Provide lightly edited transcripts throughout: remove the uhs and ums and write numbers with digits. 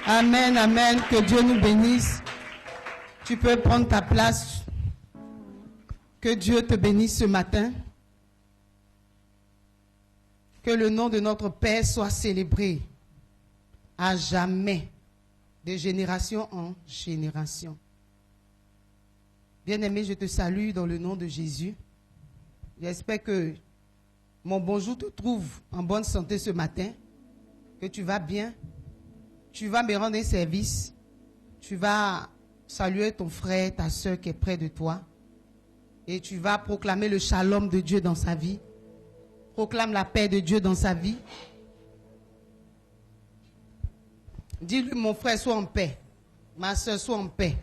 Amen, amen. Que Dieu nous bénisse. Tu peux prendre ta place. Que Dieu te bénisse ce matin. Que le nom de notre Père soit célébré à jamais, de génération en génération. Bien-aimé, je te salue dans le nom de Jésus. J'espère que mon bonjour te trouve en bonne santé ce matin, que tu vas bien. Tu vas me rendre un service. Tu vas saluer ton frère, ta soeur qui est près de toi. Et tu vas proclamer le shalom de Dieu dans sa vie. Proclame la paix de Dieu dans sa vie. Dis-lui, mon frère, sois en paix. Ma soeur, sois en paix.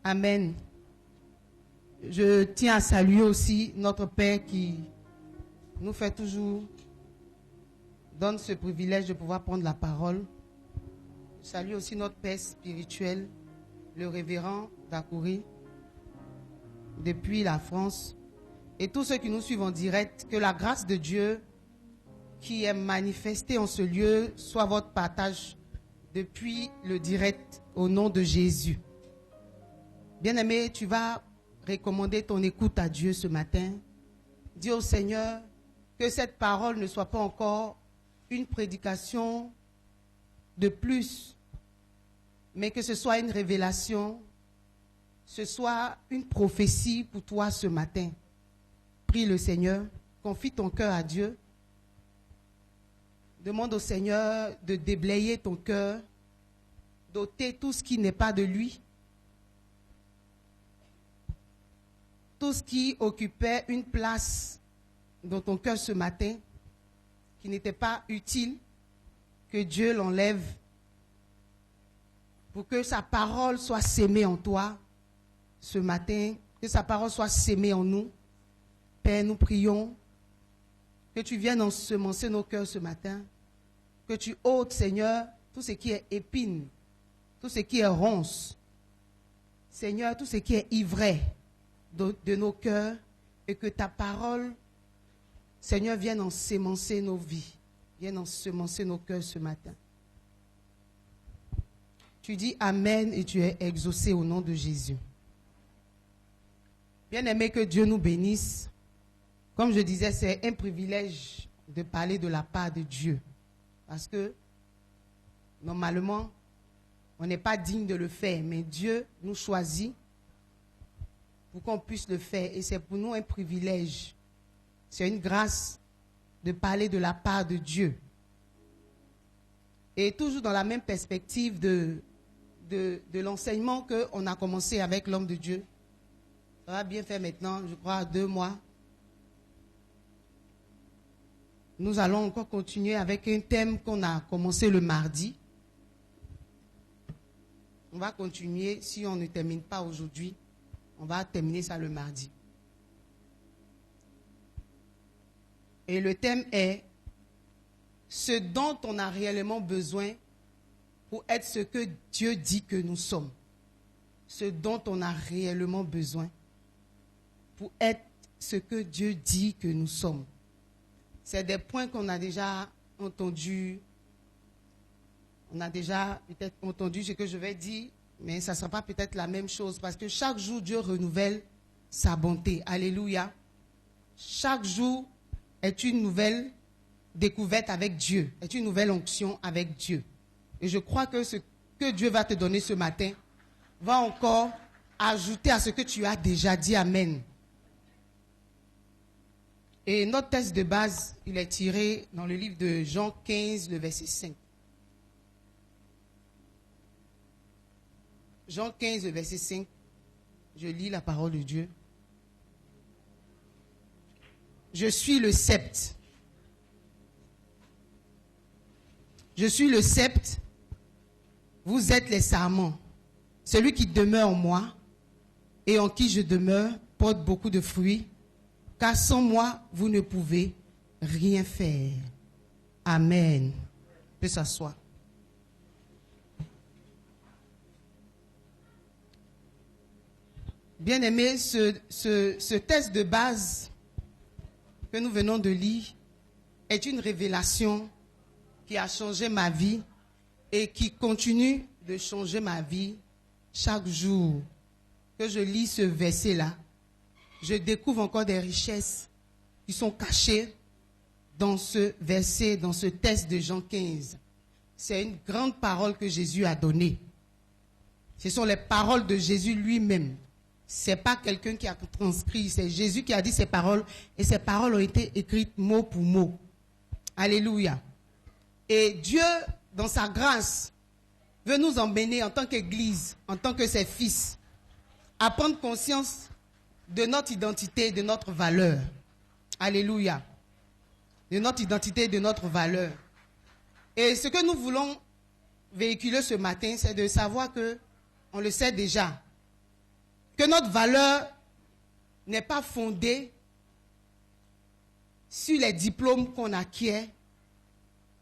Amen. Je tiens à saluer aussi notre Père qui nous fait toujours, donne ce privilège de pouvoir prendre la parole. Je salue aussi notre Père spirituel, le révérend Dakouri, depuis la France. Et tous ceux qui nous suivent en direct, que la grâce de Dieu qui est manifestée en ce lieu soit votre partage depuis le direct au nom de Jésus. Bien-aimé, tu vas recommander ton écoute à Dieu ce matin. Dis au Seigneur que cette parole ne soit pas encore une prédication de plus, mais que ce soit une révélation, ce soit une prophétie pour toi ce matin. Prie le Seigneur, confie ton cœur à Dieu. Demande au Seigneur de déblayer ton cœur, d'ôter tout ce qui n'est pas de lui, tout ce qui occupait une place dans ton cœur ce matin, qui n'était pas utile, que Dieu l'enlève, pour que sa parole soit sémée en toi ce matin, que sa parole soit sémée en nous. Père, nous prions que tu viennes ensemencer nos cœurs ce matin, que tu ôtes, Seigneur, tout ce qui est épine, tout ce qui est ronce, Seigneur, tout ce qui est ivraie de nos cœurs, et que ta parole, Seigneur, vienne ensemencer nos vies, vienne ensemencer nos cœurs ce matin. Tu dis Amen et tu es exaucé au nom de Jésus. Bien-aimé, que Dieu nous bénisse. Comme je disais, c'est un privilège de parler de la part de Dieu. Parce que, normalement, on n'est pas digne de le faire, mais Dieu nous choisit pour qu'on puisse le faire. Et c'est pour nous un privilège. C'est une grâce de parler de la part de Dieu. Et toujours dans la même perspective de l'enseignement qu'on a commencé avec l'homme de Dieu. Ça va bien faire maintenant, je crois, 2 mois. Nous allons encore continuer avec un thème qu'on a commencé le mardi. On va continuer, si on ne termine pas aujourd'hui, on va terminer ça le mardi. Et le thème est ce dont on a réellement besoin pour être ce que Dieu dit que nous sommes. Ce dont on a réellement besoin pour être ce que Dieu dit que nous sommes. C'est des points qu'on a déjà entendus. On a déjà peut-être entendu ce que je vais dire, mais ça ne sera pas peut-être la même chose parce que chaque jour, Dieu renouvelle sa bonté. Alléluia. Chaque jour est une nouvelle découverte avec Dieu, est une nouvelle onction avec Dieu. Et je crois que ce que Dieu va te donner ce matin va encore ajouter à ce que tu as déjà dit. Amen. Et notre texte de base, il est tiré dans le livre de Jean 15, le verset 5. Jean 15, le verset 5. Je lis la parole de Dieu. Je suis le sceptre. Je suis le sceptre. Vous êtes les sarments. Celui qui demeure en moi et en qui je demeure porte beaucoup de fruits. Car sans moi, vous ne pouvez rien faire. Amen. Que ça soit. Bien-aimé, ce texte de base que nous venons de lire est une révélation qui a changé ma vie et qui continue de changer ma vie chaque jour que je lis ce verset-là. Je découvre encore des richesses qui sont cachées dans ce verset, dans ce texte de Jean 15. C'est une grande parole que Jésus a donnée. Ce sont les paroles de Jésus lui-même. Ce n'est pas quelqu'un qui a transcrit, c'est Jésus qui a dit ces paroles et ces paroles ont été écrites mot pour mot. Alléluia. Et Dieu, dans sa grâce, veut nous emmener en tant qu'Église, en tant que ses fils, à prendre conscience de notre identité, de notre valeur. Alléluia. De notre identité, de notre valeur. Et ce que nous voulons véhiculer ce matin, c'est de savoir que, on le sait déjà, que notre valeur n'est pas fondée sur les diplômes qu'on acquiert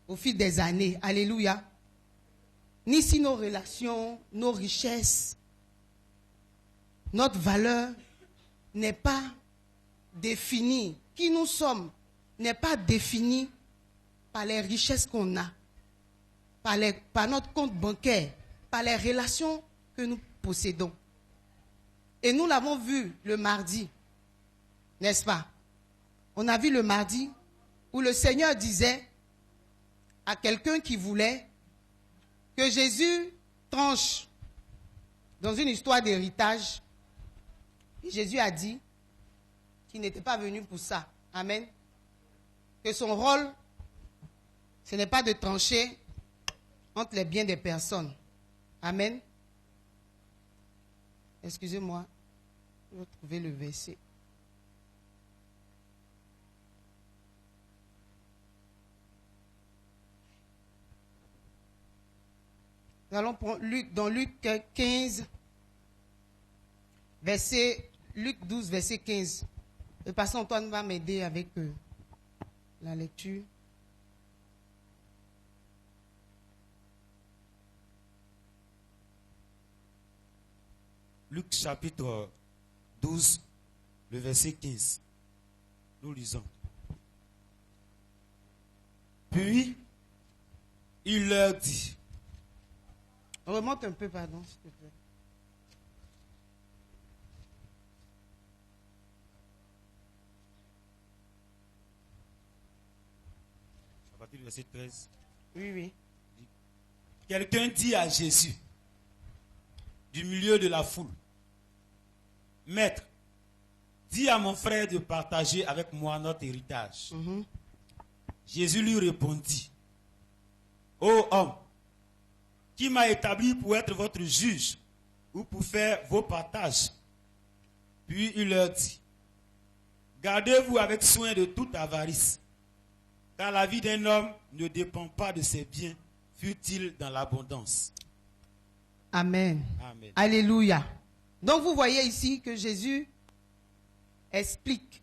au fil des années. Alléluia. Ni sur nos relations, nos richesses. Notre valeur n'est pas définie. Qui nous sommes n'est pas définie par les richesses qu'on a, par notre compte bancaire, par les relations que nous possédons. Et nous l'avons vu le mardi, n'est-ce pas? On a vu le mardi où le Seigneur disait à quelqu'un qui voulait que Jésus tranche dans une histoire d'héritage. Et Jésus a dit qu'il n'était pas venu pour ça. Amen. Que son rôle, ce n'est pas de trancher entre les biens des personnes. Amen. Excusez-moi, je vais trouver le verset. Nous allons prendre dans Luc 15, Luc 12, verset 15. Le pasteur Antoine va m'aider avec la lecture. Luc chapitre 12, le verset 15. Nous lisons. Puis, il leur dit. Remonte un peu, pardon, s'il te plaît. À partir du verset 13. Oui. Quelqu'un dit à Jésus, du milieu de la foule, Maître, dis à mon frère de partager avec moi notre héritage. Jésus lui répondit, ô homme, qui m'a établi pour être votre juge ou pour faire vos partages? Puis il leur dit, gardez-vous avec soin de toute avarice, car la vie d'un homme ne dépend pas de ses biens, fût-il dans l'abondance. Amen. Amen. Alléluia. Donc vous voyez ici que Jésus explique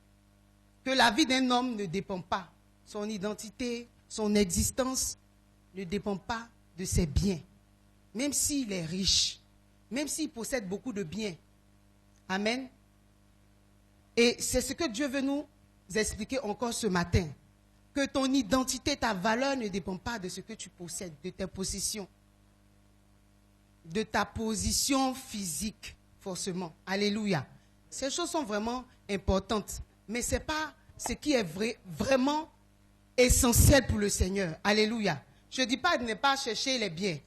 que la vie d'un homme ne dépend pas, son identité, son existence ne dépend pas de ses biens. Même s'il est riche, même s'il possède beaucoup de biens. Amen. Et c'est ce que Dieu veut nous expliquer encore ce matin. Que ton identité, ta valeur ne dépend pas de ce que tu possèdes, de tes possessions, de ta position physique, forcément. Alléluia. Ces choses sont vraiment importantes, mais ce n'est pas ce qui est vraiment essentiel pour le Seigneur. Alléluia. Je ne dis pas de ne pas chercher les biens.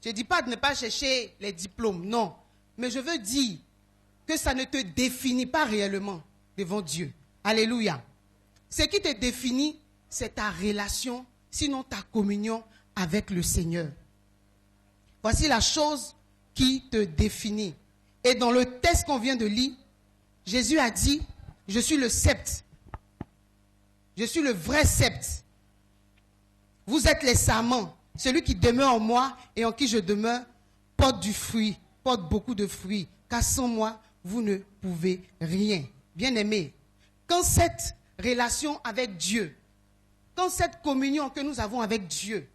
Je ne dis pas de ne pas chercher les diplômes, non. Mais je veux dire que ça ne te définit pas réellement devant Dieu. Alléluia. Ce qui te définit, c'est ta relation, sinon ta communion avec le Seigneur. Voici la chose qui te définit. Et dans le texte qu'on vient de lire, Jésus a dit, je suis le sceptre. Je suis le vrai sceptre. Vous êtes les sarments. Celui qui demeure en moi et en qui je demeure porte du fruit, porte beaucoup de fruits. Car sans moi, vous ne pouvez rien. Bien-aimés, quand cette relation avec Dieu, quand cette communion que nous avons avec Dieu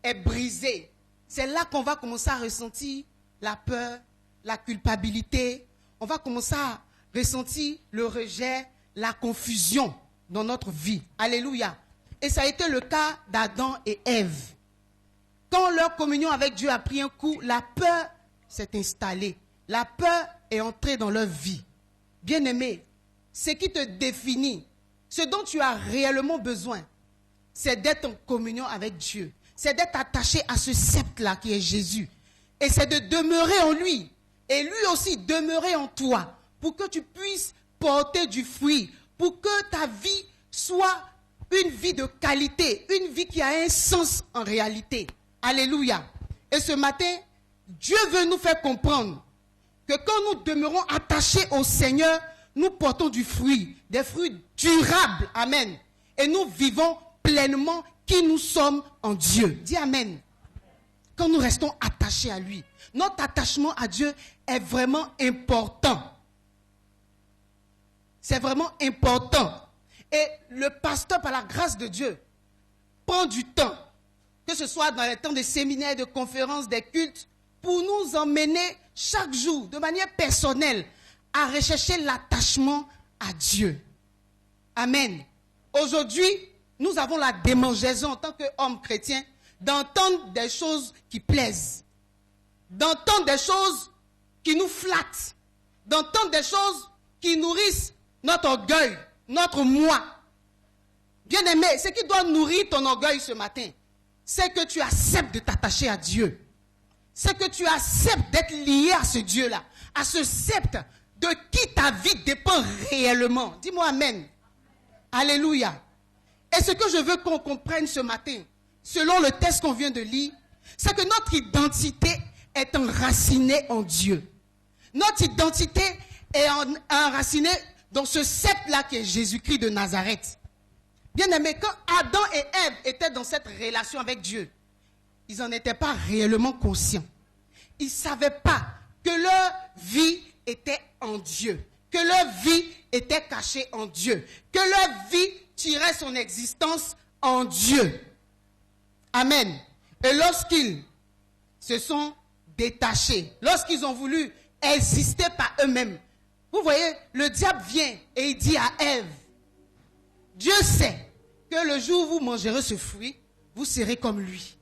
est brisée, c'est là qu'on va commencer à ressentir la peur, la culpabilité. On va commencer à ressentir le rejet, la confusion dans notre vie. Alléluia. Et ça a été le cas d'Adam et Ève. Quand leur communion avec Dieu a pris un coup, la peur s'est installée. La peur est entrée dans leur vie. Bien-aimé, ce qui te définit, ce dont tu as réellement besoin, c'est d'être en communion avec Dieu. C'est d'être attaché à ce sceptre-là qui est Jésus. Et c'est de demeurer en lui. Et lui aussi demeurer en toi. Pour que tu puisses porter du fruit. Pour que ta vie soit une vie de qualité. Une vie qui a un sens en réalité. Alléluia. Et ce matin, Dieu veut nous faire comprendre que quand nous demeurons attachés au Seigneur, nous portons du fruit. Des fruits durables. Amen. Et nous vivons pleinement qui nous sommes en Dieu. Dis Amen. Quand nous restons attachés à lui, notre attachement à Dieu est vraiment important. C'est vraiment important. Et le pasteur, par la grâce de Dieu, prend du temps, que ce soit dans les temps de séminaires, de conférences, des cultes, pour nous emmener chaque jour, de manière personnelle, à rechercher l'attachement à Dieu. Amen. Aujourd'hui, nous avons la démangeaison en tant qu'hommes chrétiens d'entendre des choses qui plaisent, d'entendre des choses qui nous flattent, d'entendre des choses qui nourrissent notre orgueil, notre moi. Bien-aimé, ce qui doit nourrir ton orgueil ce matin, c'est que tu acceptes de t'attacher à Dieu. C'est que tu acceptes d'être lié à ce Dieu-là, à ce sceptre de qui ta vie dépend réellement. Dis-moi Amen. Alléluia. Et ce que je veux qu'on comprenne ce matin, selon le texte qu'on vient de lire, c'est que notre identité est enracinée en Dieu. Notre identité est enracinée dans ce sceptre-là qui est Jésus-Christ de Nazareth. Bien aimé, quand Adam et Ève étaient dans cette relation avec Dieu, ils n'en étaient pas réellement conscients. Ils ne savaient pas que leur vie était en Dieu, que leur vie était cachée en Dieu, que leur vie tirait son existence en Dieu. Amen. Et lorsqu'ils se sont détachés, lorsqu'ils ont voulu exister par eux-mêmes, vous voyez, le diable vient et il dit à Ève, Dieu sait que le jour où vous mangerez ce fruit, vous serez comme lui.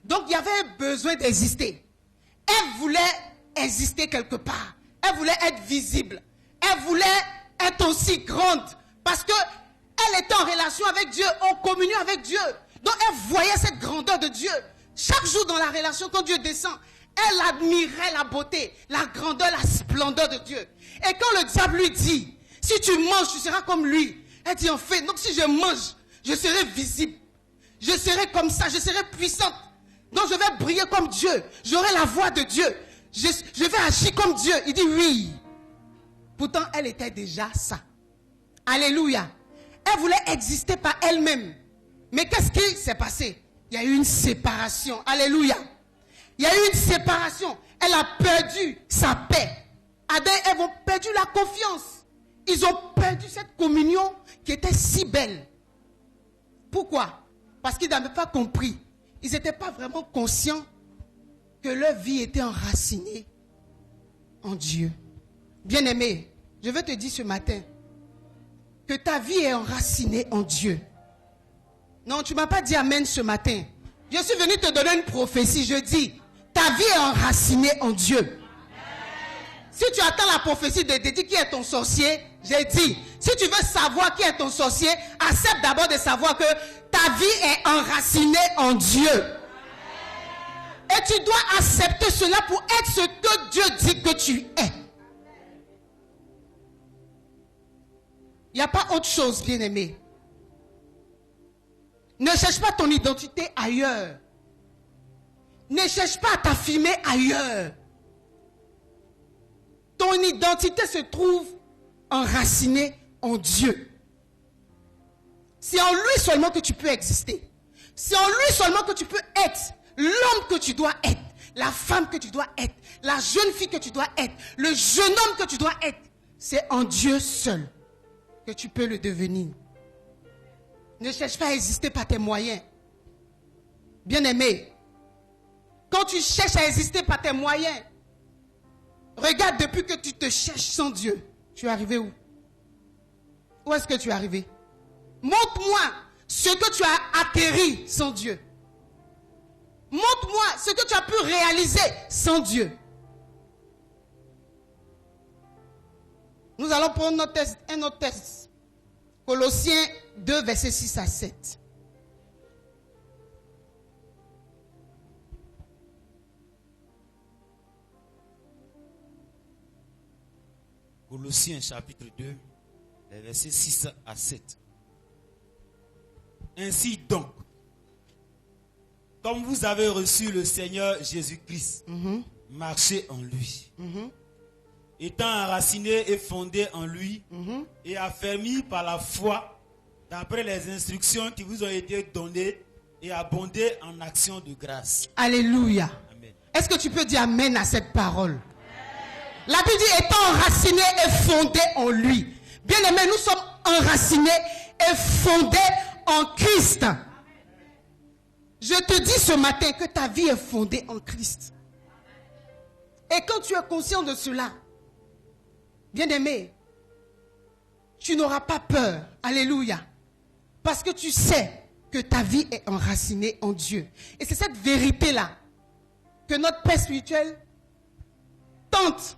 Donc il y avait besoin d'exister. Ève voulait exister quelque part. Elle voulait être visible. Elle voulait être aussi grande. Parce qu'elle était en relation avec Dieu, en communion avec Dieu. Donc elle voyait cette grandeur de Dieu. Chaque jour dans la relation, quand Dieu descend, elle admirait la beauté, la grandeur, la splendeur de Dieu. Et quand le diable lui dit, si tu manges, tu seras comme lui. Elle dit en fait, donc si je mange, je serai visible. Je serai comme ça, je serai puissante. Donc je vais briller comme Dieu. J'aurai la voix de Dieu. Je vais agir comme Dieu. Il dit oui. Pourtant, elle était déjà ça. Alléluia. Elle voulait exister par elle-même. Mais qu'est-ce qui s'est passé? Il y a eu une séparation. Alléluia. Il y a eu une séparation. Elle a perdu sa paix. Adam et Ève ont perdu la confiance. Ils ont perdu cette communion qui était si belle. Pourquoi? Parce qu'ils n'avaient pas compris. Ils n'étaient pas vraiment conscients que leur vie était enracinée en Dieu. Bien-aimé, je veux te dire ce matin que ta vie est enracinée en Dieu. Non, tu ne m'as pas dit Amen ce matin. Je suis venu te donner une prophétie. Je dis, ta vie est enracinée en Dieu. Amen. Si tu attends la prophétie de dire qui est ton sorcier, j'ai dit, si tu veux savoir qui est ton sorcier, accepte d'abord de savoir que ta vie est enracinée en Dieu. Amen. Et tu dois accepter cela pour être ce que Dieu dit que tu es. Il n'y a pas autre chose, bien-aimé. Ne cherche pas ton identité ailleurs. Ne cherche pas à t'affirmer ailleurs. Ton identité se trouve enracinée en Dieu. C'est en lui seulement que tu peux exister. C'est en lui seulement que tu peux être l'homme que tu dois être, la femme que tu dois être, la jeune fille que tu dois être, le jeune homme que tu dois être. C'est en Dieu seul que tu peux le devenir. Ne cherche pas à exister par tes moyens. Bien-aimé, quand tu cherches à exister par tes moyens, regarde depuis que tu te cherches sans Dieu, tu es arrivé où? Où est-ce que tu es arrivé? Montre-moi ce que tu as acquéri sans Dieu. Montre-moi ce que tu as pu réaliser sans Dieu. Nous allons prendre un autre texte. Colossiens 2, versets 6 à 7. Colossiens chapitre 2, les versets 6 à 7. Ainsi donc, comme vous avez reçu le Seigneur Jésus-Christ, marchez en lui. Étant enraciné et fondé en lui et affermi par la foi, d'après les instructions qui vous ont été données et abondé en actions de grâce. Alléluia. Amen. Est-ce que tu peux dire amen à cette parole? La Bible dit étant enraciné et fondé en lui. Bien aimé, nous sommes enracinés et fondés en Christ. Je te dis ce matin que ta vie est fondée en Christ. Et quand tu es conscient de cela, bien aimé, tu n'auras pas peur. Alléluia. Parce que tu sais que ta vie est enracinée en Dieu. Et c'est cette vérité-là que notre Père spirituel tente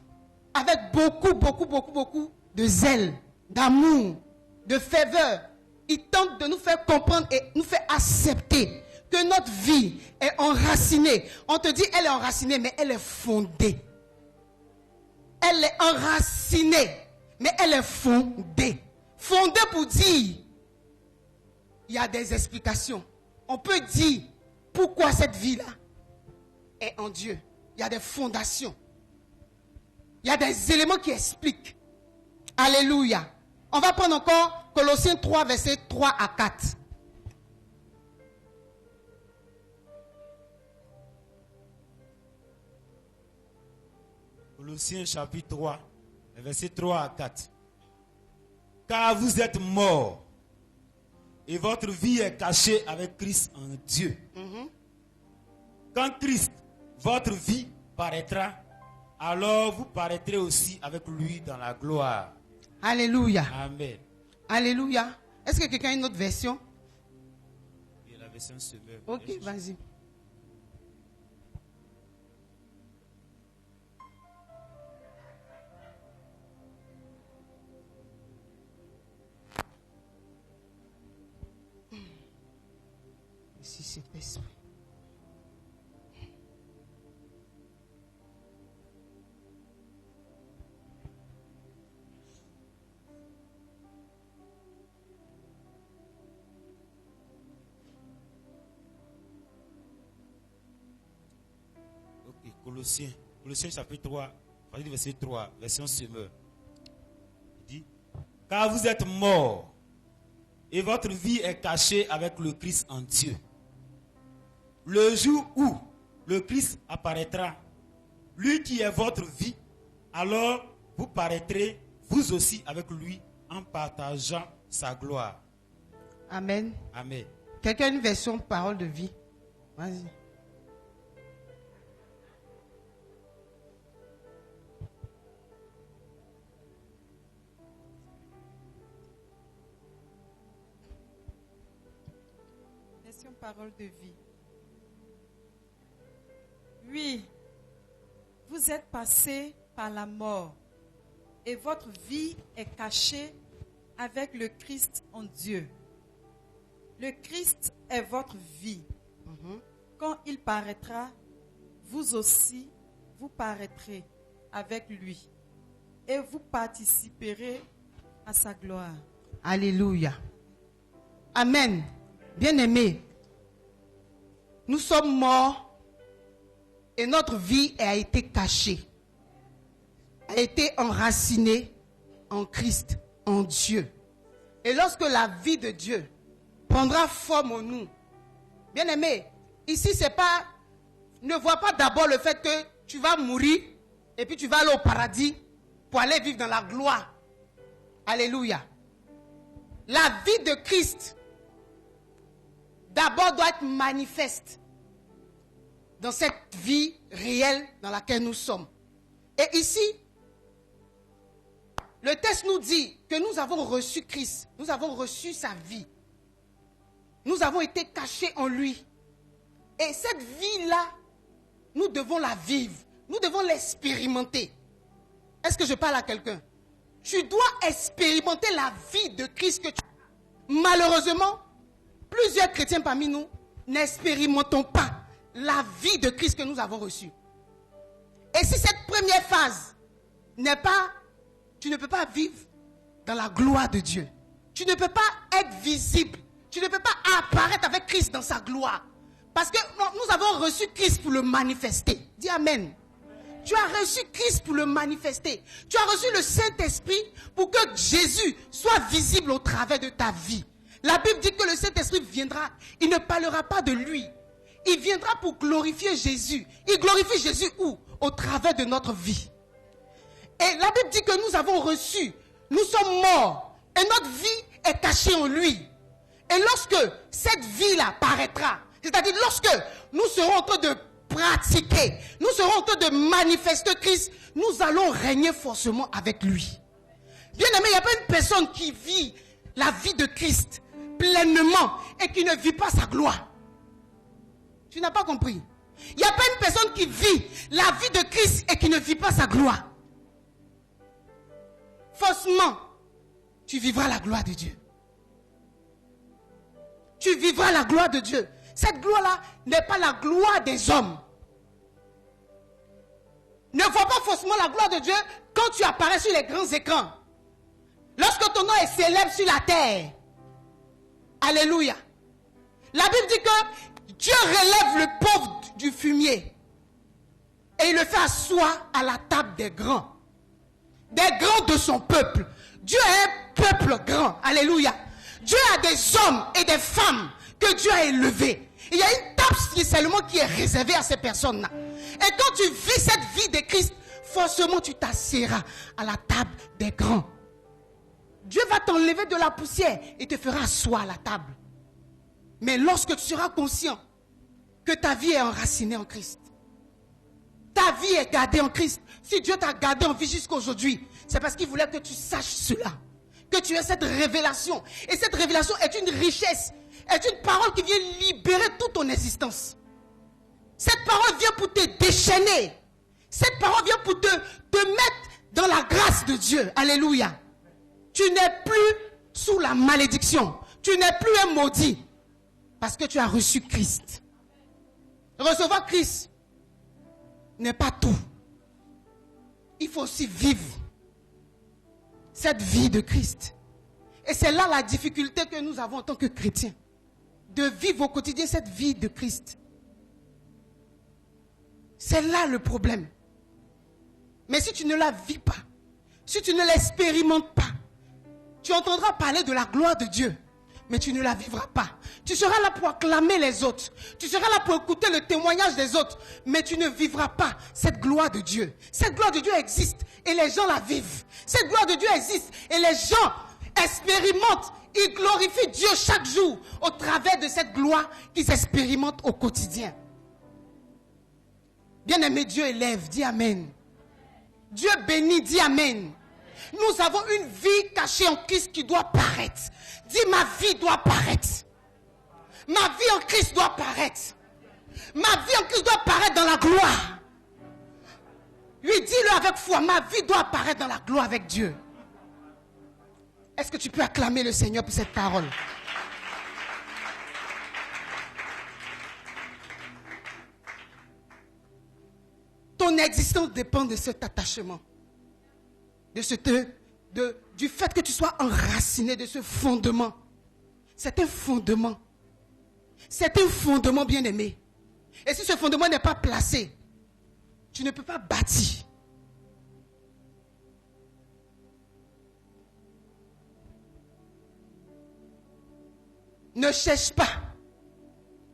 avec beaucoup de zèle, d'amour, de ferveur. Il tente de nous faire comprendre et nous faire accepter que notre vie est enracinée. On te dit elle est enracinée, mais elle est fondée. Elle est enracinée, mais elle est fondée. Fondée pour dire, il y a des explications. On peut dire pourquoi cette vie-là est en Dieu. Il y a des fondations. Il y a des éléments qui expliquent. Alléluia. On va prendre encore Colossiens 3, versets 3 à 4. Colossiens chapitre 3, versets 3 à 4. Car vous êtes morts et votre vie est cachée avec Christ en Dieu. Quand Christ, votre vie, paraîtra, alors vous paraîtrez aussi avec lui dans la gloire. Alléluia. Amen. Alléluia. Est-ce que quelqu'un a une autre version? Et la version se meurt. Ok, vas-y. Si c'est esprit. Ok, Colossiens chapitre 3, verset 3, version Semeur. Il dit, car vous êtes morts et votre vie est cachée avec le Christ en Dieu. Le jour où le Christ apparaîtra, lui qui est votre vie, alors vous paraîtrez vous aussi avec lui en partageant sa gloire. Amen. Amen. Quelqu'un a une version parole de vie? Vas-y. Version parole de vie. Oui, vous êtes passé par la mort et votre vie est cachée avec le Christ en Dieu. Le Christ est votre vie. Quand il paraîtra, vous aussi, vous paraîtrez avec lui et vous participerez à sa gloire. Alléluia. Amen. Bien-aimés, nous sommes morts et notre vie a été cachée, a été enracinée en Christ, en Dieu. Et lorsque la vie de Dieu prendra forme en nous, bien-aimés, ici c'est pas, ne vois pas d'abord le fait que tu vas mourir et puis tu vas aller au paradis pour aller vivre dans la gloire. Alléluia. La vie de Christ d'abord doit être manifeste dans cette vie réelle dans laquelle nous sommes. Et ici, Le texte nous dit que nous avons reçu Christ, nous avons reçu sa vie. Nous avons été cachés en lui. Et cette vie-là, nous devons la vivre. Nous devons l'expérimenter. Est-ce que je parle à quelqu'un? Tu dois expérimenter la vie de Christ que tu as. Malheureusement, plusieurs chrétiens parmi nous n'expérimentons pas la vie de Christ que nous avons reçue. Et si cette première phase n'est pas, tu ne peux pas vivre dans la gloire de Dieu. Tu ne peux pas être visible. Tu ne peux pas apparaître avec Christ dans sa gloire. Parce que nous avons reçu Christ pour le manifester. Dis Amen. Tu as reçu Christ pour le manifester. Tu as reçu le Saint-Esprit pour que Jésus soit visible au travers de ta vie. La Bible dit que le Saint-Esprit viendra. Il ne parlera pas de lui. Il viendra pour glorifier Jésus. Il glorifie Jésus où? Au travers de notre vie. Et la Bible dit que nous avons reçu. Nous sommes morts. Et notre vie est cachée en lui. Et lorsque cette vie-là paraîtra, c'est-à-dire lorsque nous serons en train de pratiquer, nous serons en train de manifester Christ, nous allons régner forcément avec lui. Bien aimé, il n'y a pas une personne qui vit la vie de Christ pleinement et qui ne vit pas sa gloire. Tu n'as pas compris. Il n'y a pas une personne qui vit la vie de Christ et qui ne vit pas sa gloire. Forcément, tu vivras la gloire de Dieu. Tu vivras la gloire de Dieu. Cette gloire-là n'est pas la gloire des hommes. Ne vois pas forcément la gloire de Dieu quand tu apparais sur les grands écrans. Lorsque ton nom est célèbre sur la terre. Alléluia. La Bible dit que Dieu relève le pauvre du fumier. Et il le fait asseoir à la table des grands. Des grands de son peuple. Dieu est un peuple grand. Alléluia. Dieu a des hommes et des femmes que Dieu a élevés. Il y a une table spécialement qui est réservée à ces personnes-là. Et quand tu vis cette vie de Christ, forcément tu t'assieras à la table des grands. Dieu va t'enlever de la poussière et te fera asseoir à la table. Mais lorsque tu seras conscient que ta vie est enracinée en Christ, ta vie est gardée en Christ. Si Dieu t'a gardé en vie jusqu'à aujourd'hui, c'est parce qu'il voulait que tu saches cela. Que tu aies cette révélation. Et cette révélation est une richesse. Est une parole qui vient libérer toute ton existence. Cette parole vient pour te déchaîner. Cette parole vient pour te mettre dans la grâce de Dieu. Alléluia. Tu n'es plus sous la malédiction. Tu n'es plus un maudit. Parce que tu as reçu Christ. Recevoir Christ n'est pas tout. Il faut aussi vivre cette vie de Christ. Et c'est là la difficulté que nous avons en tant que chrétiens. De vivre au quotidien cette vie de Christ. C'est là le problème. Mais si tu ne la vis pas, si tu ne l'expérimentes pas, tu entendras parler de la gloire de Dieu, mais tu ne la vivras pas. Tu seras là pour acclamer les autres. Tu seras là pour écouter le témoignage des autres, mais tu ne vivras pas cette gloire de Dieu. Cette gloire de Dieu existe et les gens la vivent. Cette gloire de Dieu existe et les gens expérimentent. Ils glorifient Dieu chaque jour au travers de cette gloire qu'ils expérimentent au quotidien. Bien-aimé, Dieu élève, dis Amen. Dieu bénit, dis Amen. Nous avons une vie cachée en Christ qui doit paraître. Dis, ma vie doit paraître. Ma vie en Christ doit paraître. Ma vie en Christ doit paraître dans la gloire. Lui, dis-le avec foi, ma vie doit apparaître dans la gloire avec Dieu. Est-ce que tu peux acclamer le Seigneur pour cette parole? Ton existence dépend de cet attachement. Du fait que tu sois enraciné de ce fondement. C'est un fondement. C'est un fondement bien aimé. Et si ce fondement n'est pas placé, tu ne peux pas bâtir. Ne cherche pas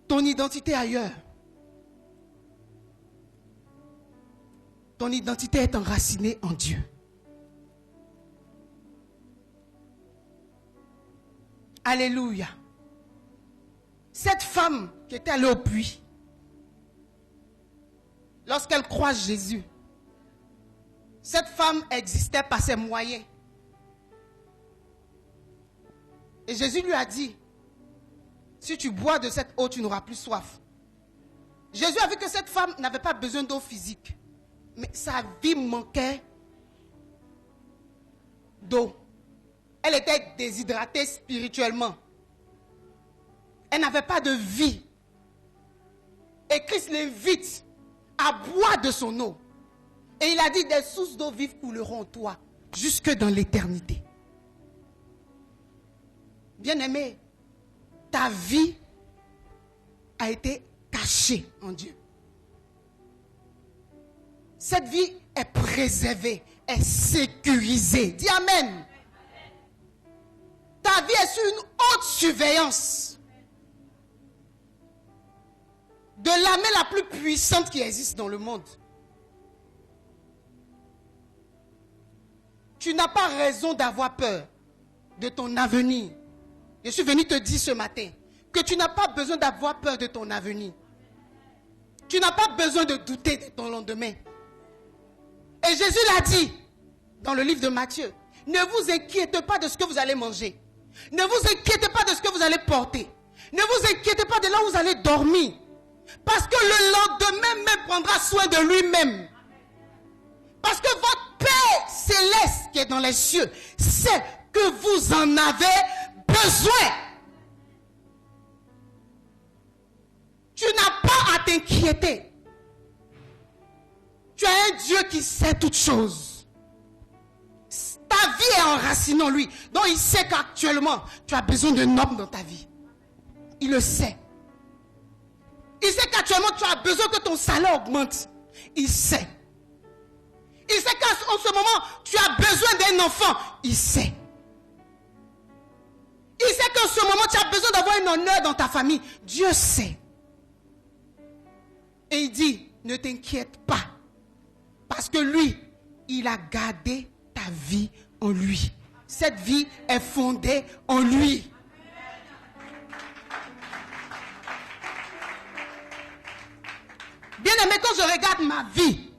ton identité ailleurs. Ton identité est enracinée en Dieu. Alléluia. Cette femme qui était allée au puits, lorsqu'elle croise Jésus, cette femme existait par ses moyens. Et Jésus lui a dit, si tu bois de cette eau, tu n'auras plus soif. Jésus a vu que cette femme n'avait pas besoin d'eau physique. Mais sa vie manquait d'eau. Elle était déshydratée spirituellement. Elle n'avait pas de vie. Et Christ l'invite à boire de son eau. Et il a dit, des sources d'eau vive couleront en toi jusque dans l'éternité. Bien-aimé, ta vie a été cachée en Dieu. Cette vie est préservée, est sécurisée. Dis Amen. Ta vie est sous une haute surveillance de l'armée la plus puissante qui existe dans le monde. Tu n'as pas raison d'avoir peur de ton avenir. Je suis venu te dire ce matin que tu n'as pas besoin d'avoir peur de ton avenir. Tu n'as pas besoin de douter de ton lendemain. Et Jésus l'a dit dans le livre de Matthieu. Ne vous inquiétez pas de ce que vous allez manger. Ne vous inquiétez pas de ce que vous allez porter. Ne vous inquiétez pas de là où vous allez dormir. Parce que le lendemain même prendra soin de lui-même. Parce que votre Père céleste qui est dans les cieux sait que vous en avez besoin. Tu n'as pas à t'inquiéter. Tu as un Dieu qui sait toutes choses. Ta vie est enracinée en lui. Donc il sait qu'actuellement, tu as besoin d'un homme dans ta vie. Il le sait. Il sait qu'actuellement, tu as besoin que ton salaire augmente. Il sait. Il sait qu'en ce moment, tu as besoin d'un enfant. Il sait. Il sait qu'en ce moment, tu as besoin d'avoir un honneur dans ta famille. Dieu sait. Et il dit, ne t'inquiète pas. Parce que lui, il a gardé ta vie en lui. Cette vie est fondée en lui. Bien aimé, quand je regarde ma vie,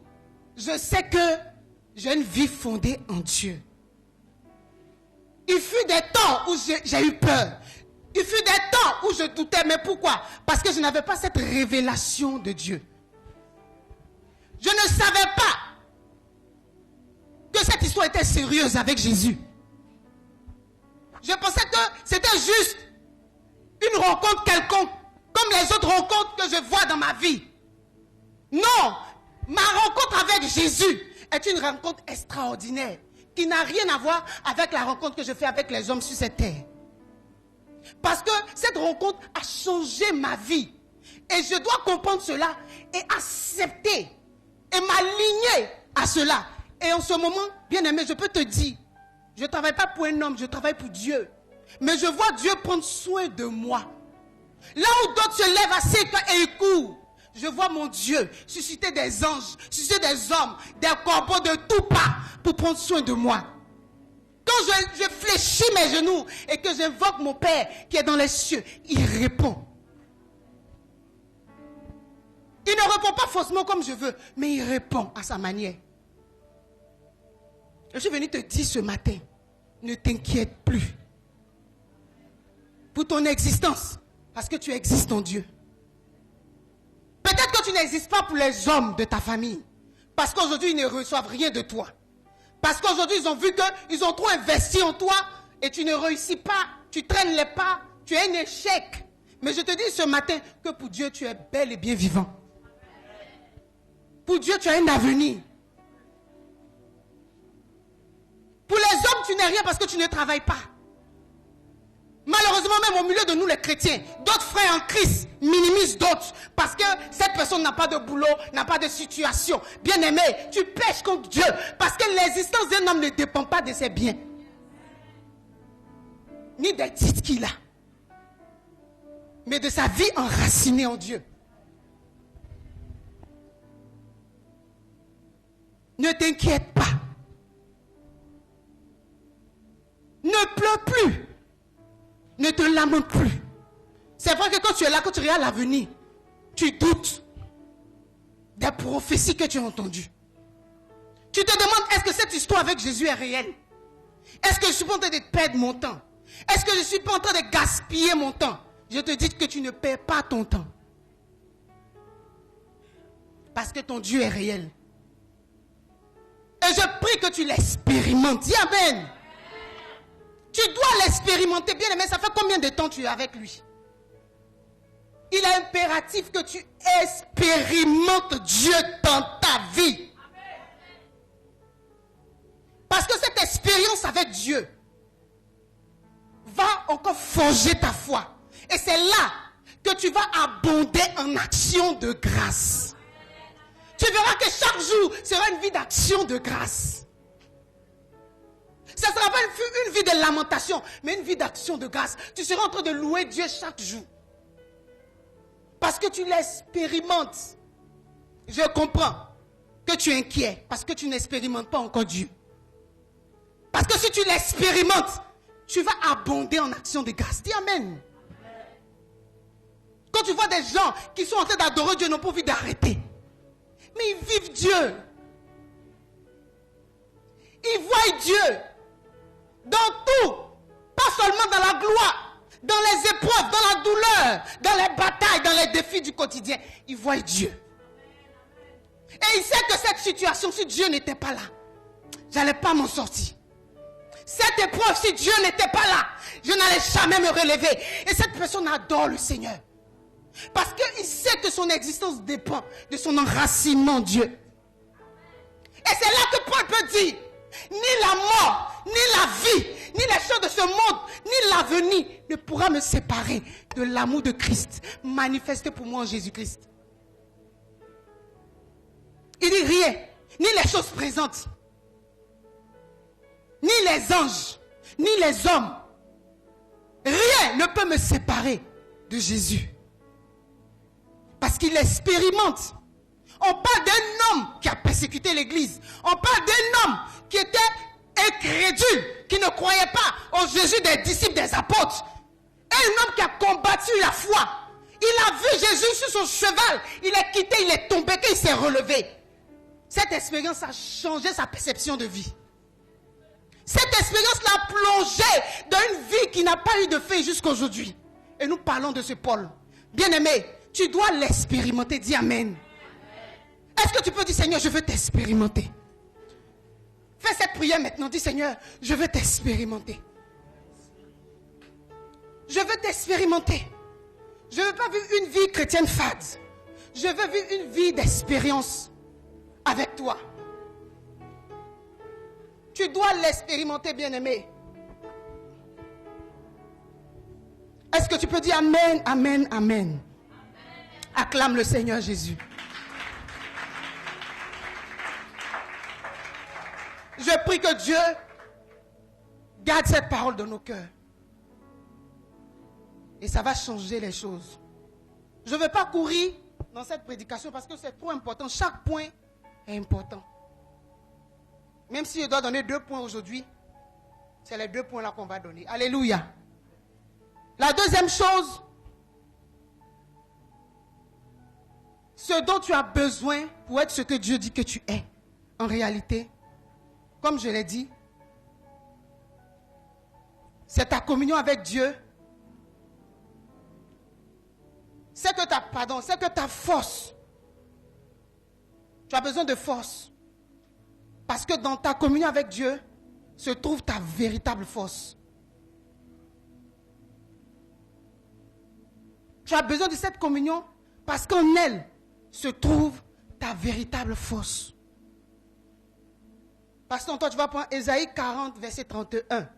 je sais que j'ai une vie fondée en Dieu. Il fut des temps où j'ai eu peur. Il fut des temps où je doutais. Mais pourquoi? Parce que je n'avais pas cette révélation de Dieu. Je ne savais pas que cette histoire était sérieuse avec Jésus. Je pensais que c'était juste une rencontre quelconque, comme les autres rencontres que je vois dans ma vie. Non, ma rencontre avec Jésus est une rencontre extraordinaire qui n'a rien à voir avec la rencontre que je fais avec les hommes sur cette terre. Parce que cette rencontre a changé ma vie. Et je dois comprendre cela et accepter et m'aligner à cela. Et en ce moment, bien aimé, je peux te dire, je ne travaille pas pour un homme, je travaille pour Dieu. Mais je vois Dieu prendre soin de moi. Là où d'autres se lèvent à 5 ans et ils courent, je vois mon Dieu susciter des anges, susciter des hommes, des corbeaux de tout part pour prendre soin de moi. Quand je fléchis mes genoux et que j'invoque mon Père qui est dans les cieux, il répond. Il ne répond pas forcément comme je veux, mais il répond à sa manière. Je suis venu te dire ce matin, ne t'inquiète plus pour ton existence, parce que tu existes en Dieu. Peut-être que tu n'existes pas pour les hommes de ta famille, parce qu'aujourd'hui ils ne reçoivent rien de toi. Parce qu'aujourd'hui ils ont vu qu'ils ont trop investi en toi et tu ne réussis pas, tu traînes les pas, tu es un échec. Mais je te dis ce matin que pour Dieu tu es bel et bien vivant. Pour Dieu tu as un avenir. Pour les hommes tu n'es rien parce que tu ne travailles pas. Malheureusement, même au milieu de nous les chrétiens, d'autres frères en Christ minimisent d'autres parce que cette personne n'a pas de boulot, n'a pas de situation. Bien aimé, tu pèches contre Dieu parce que l'existence d'un homme ne dépend pas de ses biens, ni des titres qu'il a, mais de sa vie enracinée en Dieu. Ne t'inquiète pas. Ne pleure plus. Ne te lamente plus. C'est vrai que quand tu es là, quand tu regardes l'avenir, tu doutes des prophéties que tu as entendues. Tu te demandes, est-ce que cette histoire avec Jésus est réelle? Est-ce que je suis en train de perdre mon temps? Est-ce que je ne suis pas en train de gaspiller mon temps? Je te dis que tu ne perds pas ton temps. Parce que ton Dieu est réel. Et je prie que tu l'expérimentes. Dis Amen. Tu dois l'expérimenter. Bien aimé, ça fait combien de temps tu es avec lui? Il est impératif que tu expérimentes Dieu dans ta vie. Parce que cette expérience avec Dieu va encore forger ta foi. Et c'est là que tu vas abonder en action de grâce. Tu verras que chaque jour sera une vie d'action de grâce. Ça ne sera pas une vie de lamentation, mais une vie d'action de grâce. Tu seras en train de louer Dieu chaque jour. Parce que tu l'expérimentes. Je comprends que tu es inquiet parce que tu n'expérimentes pas encore Dieu. Parce que si tu l'expérimentes, tu vas abonder en action de grâce. Dis Amen. Quand tu vois des gens qui sont en train d'adorer Dieu, n'ont pas envie d'arrêter. Mais ils vivent Dieu. Ils voient Dieu dans tout. Pas seulement dans la gloire, dans les épreuves, dans la douleur, dans les batailles, dans les défis du quotidien. Ils voient Dieu. Et ils savent que cette situation, si Dieu n'était pas là, je n'allais pas m'en sortir. Cette épreuve, si Dieu n'était pas là, je n'allais jamais me relever. Et cette personne adore le Seigneur. Parce qu'il sait que son existence dépend de son enracinement en Dieu. Et c'est là que Paul peut dire, ni la mort, ni la vie, ni les choses de ce monde, ni l'avenir ne pourra me séparer de l'amour de Christ manifesté pour moi en Jésus-Christ. Il dit rien, ni les choses présentes, ni les anges, ni les hommes. Rien ne peut me séparer de Jésus. Parce qu'il expérimente. On parle d'un homme qui a persécuté l'église. On parle d'un homme qui était incrédule, qui ne croyait pas au Jésus des disciples, des apôtres. Et un homme qui a combattu la foi. Il a vu Jésus sur son cheval. Il est quitté, il est tombé, il s'est relevé. Cette expérience a changé sa perception de vie. Cette expérience l'a plongé dans une vie qui n'a pas eu de fin jusqu'à aujourd'hui. Et nous parlons de ce Paul. Bien-aimé, tu dois l'expérimenter. Dis Amen. Est-ce que tu peux dire, Seigneur, je veux t'expérimenter? Fais cette prière maintenant. Dis, Seigneur, je veux t'expérimenter. Je veux t'expérimenter. Je ne veux pas vivre une vie chrétienne fade. Je veux vivre une vie d'expérience avec toi. Tu dois l'expérimenter, bien-aimé. Est-ce que tu peux dire Amen, Amen, Amen? Acclame le Seigneur Jésus. Je prie que Dieu garde cette parole dans nos cœurs. Et ça va changer les choses. Je ne vais pas courir dans cette prédication parce que c'est trop important. Chaque point est important. Même si je dois donner 2 points aujourd'hui, c'est les 2 points là qu'on va donner. Alléluia. La deuxième chose, ce dont tu as besoin pour être ce que Dieu dit que tu es, en réalité, comme je l'ai dit, c'est ta communion avec Dieu. C'est que ta force. Tu as besoin de force. Parce que dans ta communion avec Dieu se trouve ta véritable force. Tu as besoin de cette communion parce qu'en elle se trouve ta véritable force. Pasteur, toi tu vas prendre Ésaïe 40, verset 31.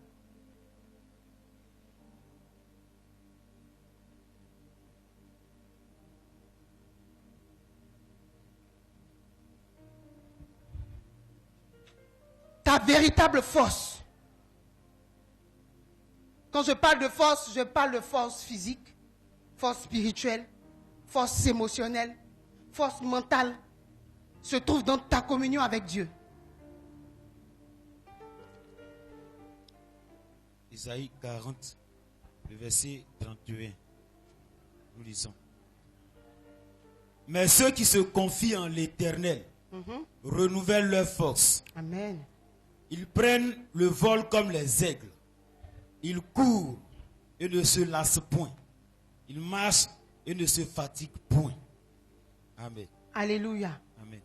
Ta véritable force. Quand je parle de force, je parle de force physique, force spirituelle, force émotionnelle, force mentale, se trouve dans ta communion avec Dieu. Isaïe 40, le verset 31. Nous lisons. Mais ceux qui se confient en l'Éternel renouvellent leur force. Amen. Ils prennent le vol comme les aigles. Il court et ne se lasse point. Il marche et ne se fatigue point. Amen. Alléluia. Amen.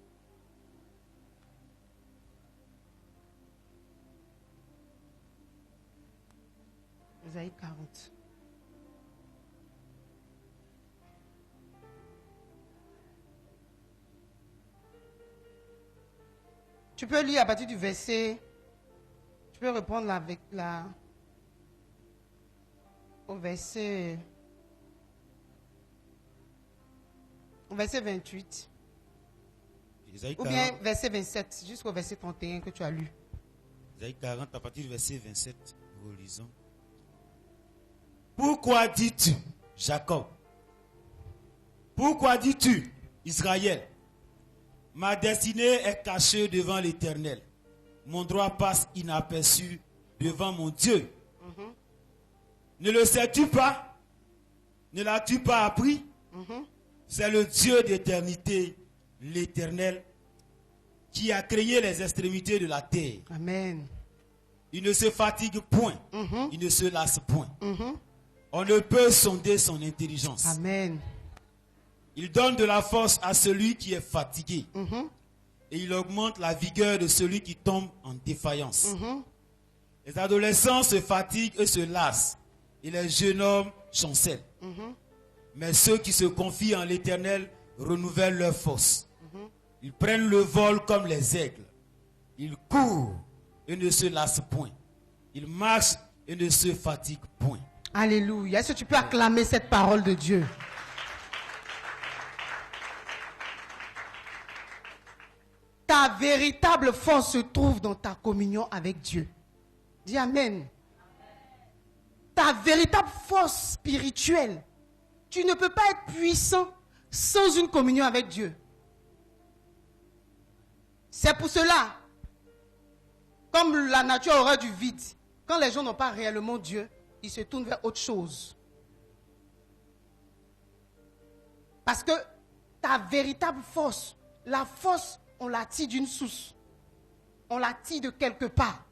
Ésaïe 40. Tu peux lire à partir du verset. Tu peux reprendre avec au verset 28. Ésaïe Ou 40, bien verset 27 jusqu'au verset 31 que tu as lu. Ésaïe 40 à partir du verset 27. Nous lisons. Pourquoi dis-tu, Jacob? Pourquoi dis-tu, Israël? Ma destinée est cachée devant l'Éternel. Mon droit passe inaperçu devant mon Dieu. Ne le sais-tu pas? Ne l'as-tu pas appris? C'est le Dieu d'éternité, l'Éternel, qui a créé les extrémités de la terre. Amen. Il ne se fatigue point. Il ne se lasse point. On ne peut sonder son intelligence. Amen. Il donne de la force à celui qui est fatigué. Et il augmente la vigueur de celui qui tombe en défaillance. Les adolescents se fatiguent et se lassent. Et les jeunes hommes chancellent. Mais ceux qui se confient en l'Éternel renouvellent leur force. Ils prennent le vol comme les aigles. Ils courent et ne se lassent point. Ils marchent et ne se fatiguent point. Alléluia. Est-ce que tu peux acclamer cette parole de Dieu? Ta véritable force se trouve dans ta communion avec Dieu. Dis Amen. Ta véritable force spirituelle. Tu ne peux pas être puissant sans une communion avec Dieu. C'est pour cela, comme la nature aura du vide, quand les gens n'ont pas réellement Dieu, ils se tournent vers autre chose. Parce que ta véritable force, la force, on la tire d'une source. On la tire de quelque part.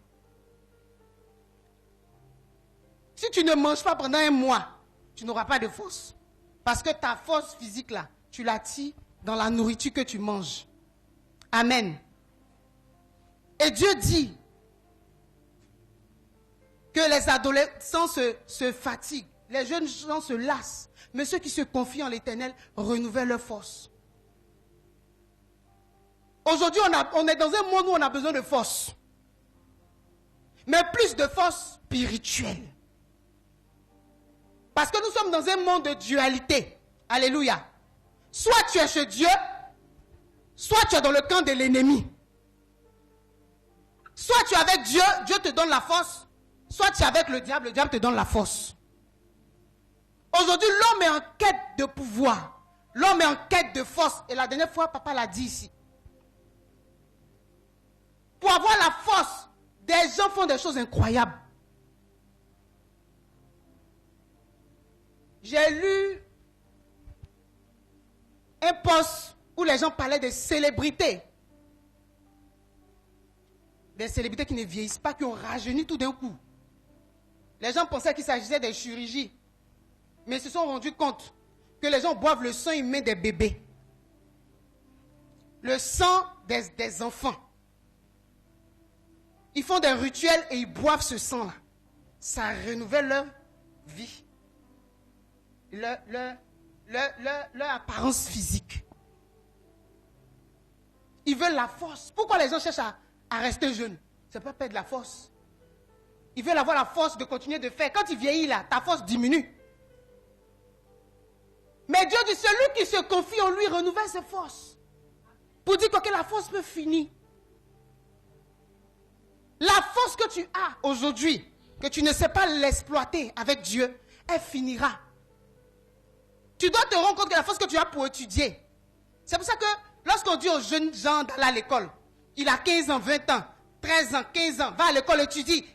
Si tu ne manges pas pendant un mois, tu n'auras pas de force. Parce que ta force physique là, tu la tires dans la nourriture que tu manges. Amen. Et Dieu dit que les adolescents se fatiguent, les jeunes gens se lassent, mais ceux qui se confient en l'Éternel renouvellent leur force. Aujourd'hui, on est dans un monde où on a besoin de force. Mais plus de force spirituelle. Parce que nous sommes dans un monde de dualité. Alléluia. Soit tu es chez Dieu, soit tu es dans le camp de l'ennemi. Soit tu es avec Dieu, Dieu te donne la force. Soit tu es avec le diable te donne la force. Aujourd'hui, l'homme est en quête de pouvoir. L'homme est en quête de force. Et la dernière fois, papa l'a dit ici. Pour avoir la force, des gens font des choses incroyables. J'ai lu un post où les gens parlaient des célébrités. Des célébrités qui ne vieillissent pas, qui ont rajeuni tout d'un coup. Les gens pensaient qu'il s'agissait des chirurgies. Mais ils se sont rendus compte que les gens boivent le sang humain des bébés. Le sang des enfants. Ils font des rituels et ils boivent ce sang-là. Ça renouvelle leur vie. Leur apparence physique. Ils veulent la force. Pourquoi les gens cherchent à rester jeunes? C'est pas perdre la force. Ils veulent avoir la force de continuer de faire. Quand tu vieillis là, ta force diminue. Mais Dieu dit, celui qui se confie en lui renouvelle ses forces. Pour dire que la force peut finir. La force que tu as aujourd'hui, que tu ne sais pas l'exploiter avec Dieu, elle finira. Tu dois te rendre compte que la force que tu as pour étudier. C'est pour ça que lorsqu'on dit aux jeunes gens d'aller à l'école, il a 15 ans, 20 ans, 13 ans, 15 ans, va à l'école, étudie,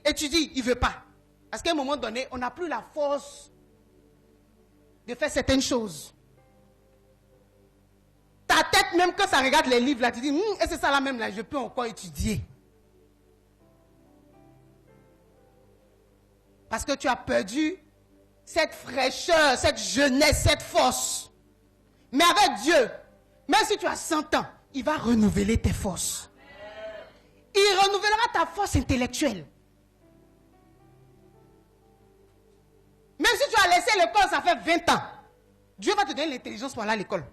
il ne veut pas. Parce qu'à un moment donné, on n'a plus la force de faire certaines choses. Ta tête, même quand ça regarde les livres, là, tu dis, et c'est ça là même, là, je peux encore étudier. Parce que tu as perdu cette fraîcheur, cette jeunesse, cette force. Mais avec Dieu, même si tu as 100 ans, il va renouveler tes forces. Il renouvellera ta force intellectuelle. Même si tu as laissé l'école, ça fait 20 ans. Dieu va te donner l'intelligence pour aller à l'école.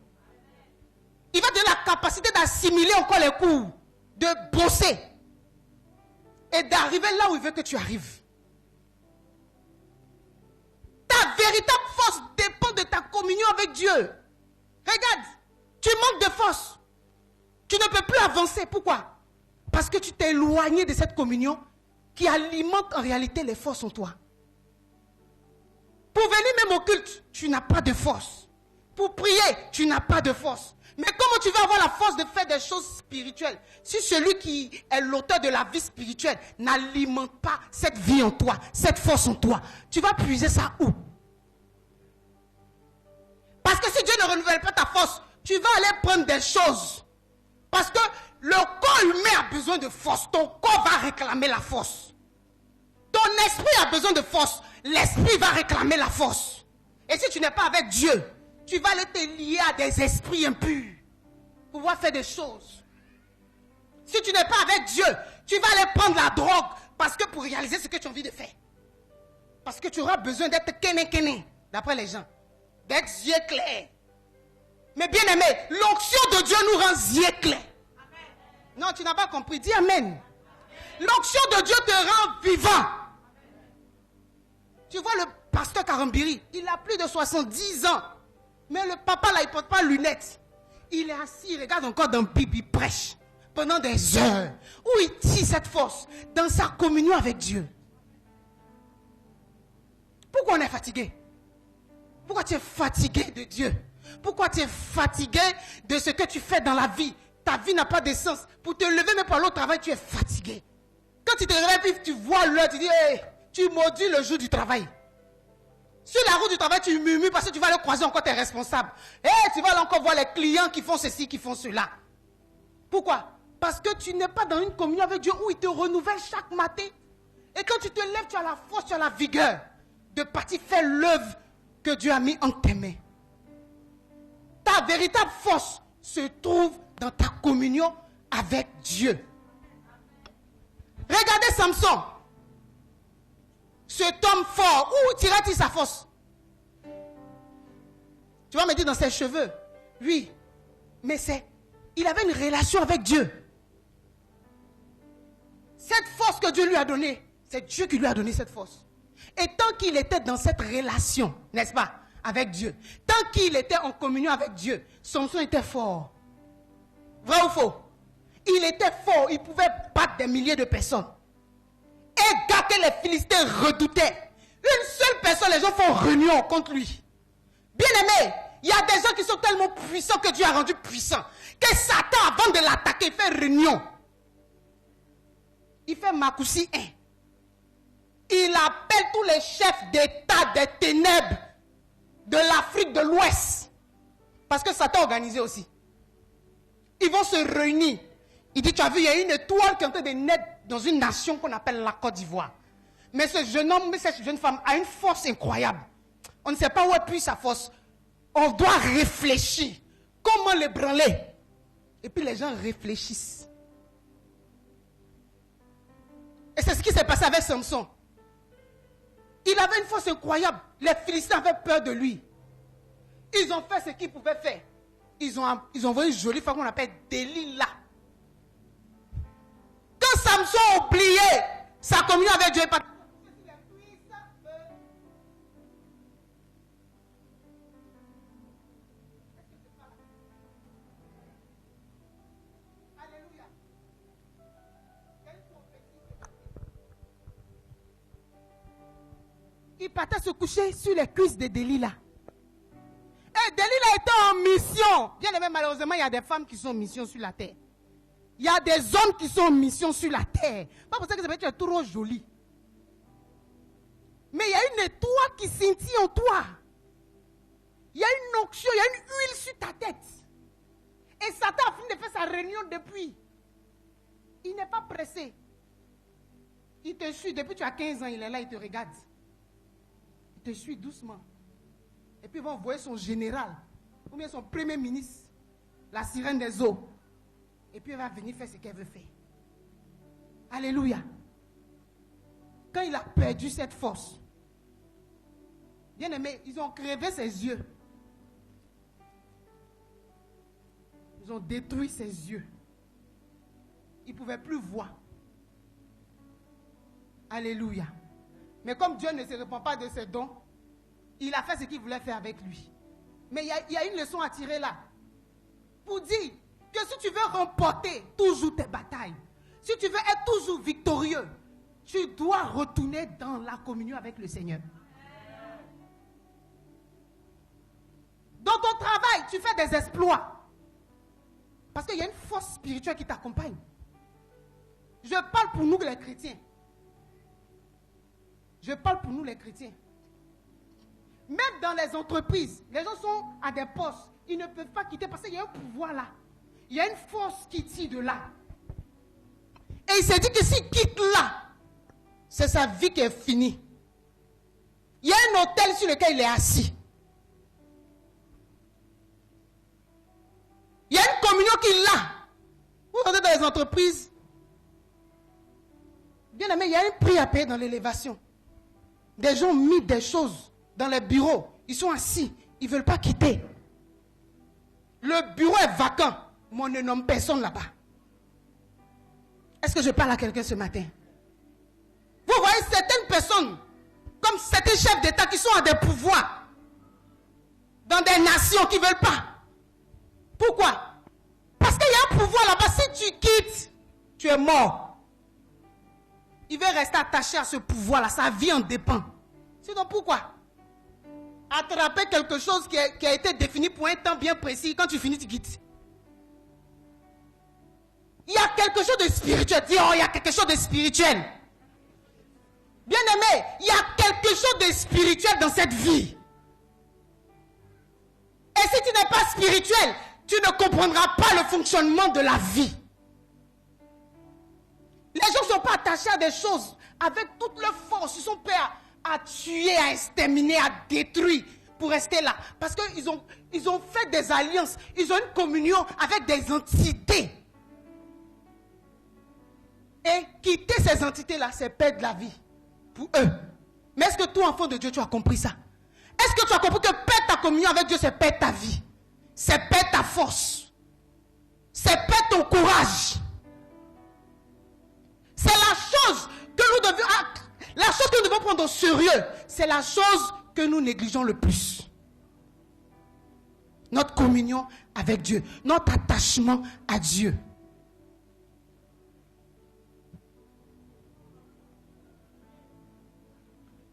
Il va te donner la capacité d'assimiler encore les cours, de bosser et d'arriver là où il veut que tu arrives. Ta véritable force dépend de ta communion avec Dieu. Regarde, tu manques de force. Tu ne peux plus avancer. Pourquoi? Parce que tu t'es éloigné de cette communion qui alimente en réalité les forces en toi. Pour venir même au culte, tu n'as pas de force. Pour prier, tu n'as pas de force. Mais comment tu vas avoir la force de faire des choses spirituelles si celui qui est l'auteur de la vie spirituelle n'alimente pas cette vie en toi, cette force en toi? Tu vas puiser ça où? Parce que si Dieu ne renouvelle pas ta force, tu vas aller prendre des choses. Parce que le corps humain a besoin de force. Ton corps va réclamer la force. Ton esprit a besoin de force. L'esprit va réclamer la force. Et si tu n'es pas avec Dieu, tu vas aller te lier à des esprits impurs pour pouvoir faire des choses. Si tu n'es pas avec Dieu, tu vas aller prendre la drogue parce que pour réaliser ce que tu as envie de faire. Parce que tu auras besoin d'être kéné, d'après les gens. D'être yeux clairs. Mais bien aimé, l'onction de Dieu nous rend yeux clairs. Non, tu n'as pas compris. Dis amen. L'onction de Dieu te rend vivant. Tu vois le pasteur Karambiri, il a plus de 70 ans. Mais le papa là, il ne porte pas lunettes. Il est assis, il regarde encore dans Bible, il prêche. Pendant des heures. Où il tire cette force? Dans sa communion avec Dieu. Pourquoi on est fatigué? Pourquoi tu es fatigué de Dieu? Pourquoi tu es fatigué de ce que tu fais dans la vie? Ta vie n'a pas de sens. Pour te lever même pour aller au travail, tu es fatigué. Quand tu te réveilles, tu vois l'heure, tu dis, hey, tu maudis le jour du travail. Sur la route du travail, tu murmures parce que tu vas le croiser encore tes responsables. Et tu vas encore voir les clients qui font ceci, qui font cela. Pourquoi? Parce que tu n'es pas dans une communion avec Dieu où il te renouvelle chaque matin. Et quand tu te lèves, tu as la force, tu as la vigueur de partir faire l'œuvre que Dieu a mis entre tes mains. Ta véritable force se trouve dans ta communion avec Dieu. Regardez Samson. Cet homme fort, où tira-t-il sa force? Tu vas me dire dans ses cheveux. Oui, mais il avait une relation avec Dieu. Cette force que Dieu lui a donnée, c'est Dieu qui lui a donné cette force. Et tant qu'il était dans cette relation, n'est-ce pas, avec Dieu, tant qu'il était en communion avec Dieu, Samson était fort. Vrai ou faux? Il était fort, il pouvait battre des milliers de personnes. Et gâter les Philistins redoutaient. Une seule personne, les gens font réunion contre lui. Bien aimé, il y a des gens qui sont tellement puissants que Dieu a rendu puissants. Que Satan, avant de l'attaquer, fait réunion. Il fait Makoussi 1. Il appelle tous les chefs d'État des ténèbres de l'Afrique de l'Ouest. Parce que Satan a organisé aussi. Ils vont se réunir. Il dit, tu as vu, il y a une étoile qui est en train de naître dans une nation qu'on appelle la Côte d'Ivoire. Mais ce jeune homme, cette jeune femme a une force incroyable. On ne sait pas où est puis sa force. On doit réfléchir. Comment l'ébranler? Et puis les gens réfléchissent. Et c'est ce qui s'est passé avec Samson. Il avait une force incroyable. Les Philistins avaient peur de lui. Ils ont fait ce qu'ils pouvaient faire. Ils ont envoyé une jolie femme qu'on appelle Delilah. Quand Samson a oublié sa communion avec Dieu, il partait se coucher sur les cuisses de Delilah. Et Delilah était en mission. Bien aimé, malheureusement, il y a des femmes qui sont en mission sur la terre. Il y a des hommes qui sont en mission sur la terre. Pas pour ça que tu es trop joli. Mais il y a une étoile qui scintille en toi. Il y a une onction, il y a une huile sur ta tête. Et Satan a fini de faire sa réunion depuis. Il n'est pas pressé. Il te suit depuis tu as 15 ans, il est là, il te regarde. Il te suit doucement. Et puis il va envoyer son général, ou bien son premier ministre, la sirène des eaux. Et puis elle va venir faire ce qu'elle veut faire. Alléluia. Quand il a perdu cette force, bien aimé, ils ont crevé ses yeux. Ils ont détruit ses yeux. Il ne pouvait plus voir. Alléluia. Mais comme Dieu ne se répand pas de ses dons, il a fait ce qu'il voulait faire avec lui. Mais il y a une leçon à tirer là. Pour dire que si tu veux remporter toujours tes batailles, si tu veux être toujours victorieux, tu dois retourner dans la communion avec le Seigneur. Dans ton travail, tu fais des exploits. Parce qu'il y a une force spirituelle qui t'accompagne. Je parle pour nous les chrétiens. Je parle pour nous les chrétiens. Même dans les entreprises, les gens sont à des postes. Ils ne peuvent pas quitter parce qu'il y a un pouvoir là. Il y a une force qui tire de là. Et il s'est dit que s'il quitte là, c'est sa vie qui est finie. Il y a un hôtel sur lequel il est assis. Il y a une communion qu'il a. Vous entrez dans les entreprises. Bien aimé, il y a un prix à payer dans l'élévation. Des gens ont mis des choses dans les bureaux. Ils sont assis. Ils ne veulent pas quitter. Le bureau est vacant. Mais on ne nomme personne là-bas. Est-ce que je parle à quelqu'un ce matin? Vous voyez certaines personnes, comme certains chefs d'État qui sont à des pouvoirs, dans des nations qui ne veulent pas. Pourquoi? Parce qu'il y a un pouvoir là-bas. Si tu quittes, tu es mort. Il veut rester attaché à ce pouvoir-là. Sa vie en dépend. Sinon, pourquoi? Attraper quelque chose qui a été défini pour un temps bien précis. Quand tu finis, tu quittes. Il y a quelque chose de spirituel. Dis, oh, il y a quelque chose de spirituel. Bien aimé, il y a quelque chose de spirituel dans cette vie. Et si tu n'es pas spirituel, tu ne comprendras pas le fonctionnement de la vie. Les gens ne sont pas attachés à des choses avec toute leur force. Ils sont prêts à tuer, à exterminer, à détruire pour rester là. Parce qu'ils ont fait des alliances. Ils ont une communion avec des entités. Et quitter ces entités-là, c'est perdre la vie pour eux. Mais est-ce que toi, enfant de Dieu, tu as compris ça? Est-ce que tu as compris que perdre ta communion avec Dieu, c'est perdre ta vie? C'est perdre ta force. C'est perdre ton courage. C'est la chose que nous devons prendre au sérieux. C'est la chose que nous négligeons le plus. Notre communion avec Dieu. Notre attachement à Dieu.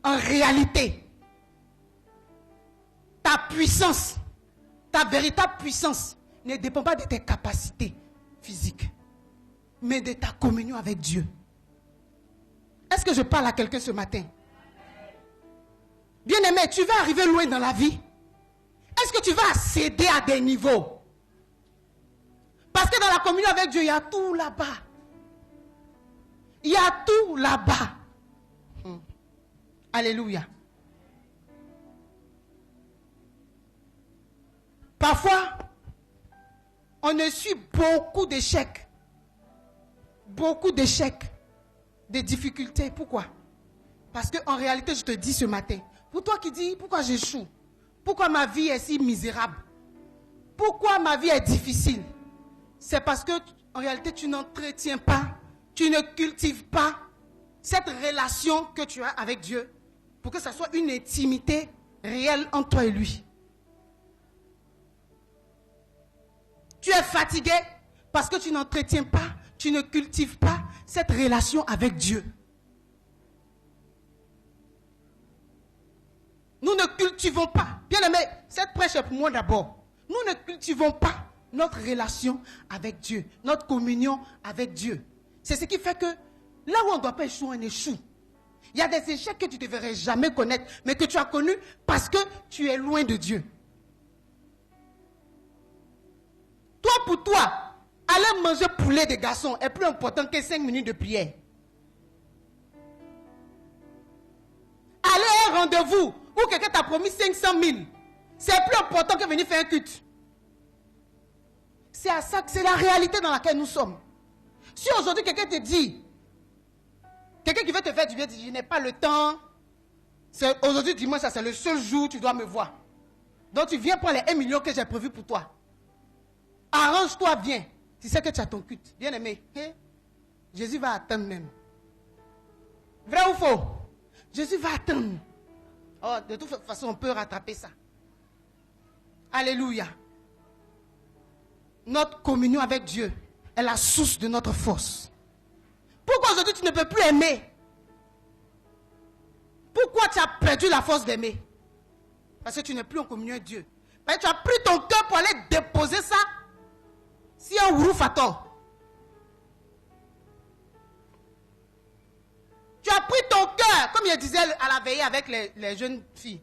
En réalité, ta puissance, ta véritable puissance ne dépend pas de tes capacités physiques, mais de ta communion avec Dieu. Est-ce que je parle à quelqu'un ce matin? Bien-aimé, tu vas arriver loin dans la vie. Est-ce que tu vas accéder à des niveaux? Parce que dans la communion avec Dieu, il y a tout là-bas. Il y a tout là-bas. Alléluia. Parfois, on a su beaucoup d'échecs. Beaucoup d'échecs. Des difficultés. Pourquoi? Parce qu'en réalité, je te dis ce matin, pour toi qui dis, pourquoi j'échoue? Pourquoi ma vie est si misérable? Pourquoi ma vie est difficile? C'est parce que, en réalité, tu n'entretiens pas, tu ne cultives pas cette relation que tu as avec Dieu pour que ça soit une intimité réelle entre toi et lui. Tu es fatigué parce que tu n'entretiens pas, tu ne cultives pas cette relation avec Dieu. Nous ne cultivons pas. Bien aimé, cette prêche est pour moi d'abord. Nous ne cultivons pas notre relation avec Dieu, notre communion avec Dieu. C'est ce qui fait que là où on ne doit pas échouer, on échoue. Il y a des échecs que tu ne devrais jamais connaître, mais que tu as connus parce que tu es loin de Dieu. Toi, pour toi, aller manger poulet de garçon est plus important que 5 minutes de prière. Aller à un rendez-vous ou quelqu'un t'a promis 500 000, c'est plus important que venir faire un culte. C'est à ça que c'est la réalité dans laquelle nous sommes. Si aujourd'hui quelqu'un te dit, quelqu'un qui veut te faire du bien, dit je n'ai pas le temps, aujourd'hui dimanche, ça c'est le seul jour où tu dois me voir. Donc tu viens prendre les 1 million que j'ai prévu pour toi. Arrange-toi, viens. Tu sais que tu as ton culte. Bien aimé, hein? Jésus va attendre même. Vrai ou faux? Jésus va attendre. Oh, de toute façon, on peut rattraper ça. Alléluia. Notre communion avec Dieu est la source de notre force. Pourquoi aujourd'hui tu ne peux plus aimer? Pourquoi tu as perdu la force d'aimer? Parce que tu n'es plus en communion avec Dieu. Parce que tu as pris ton cœur pour aller déposer ça si un Ouroufator. Tu as pris ton cœur, comme je disais à la veillée avec les jeunes filles.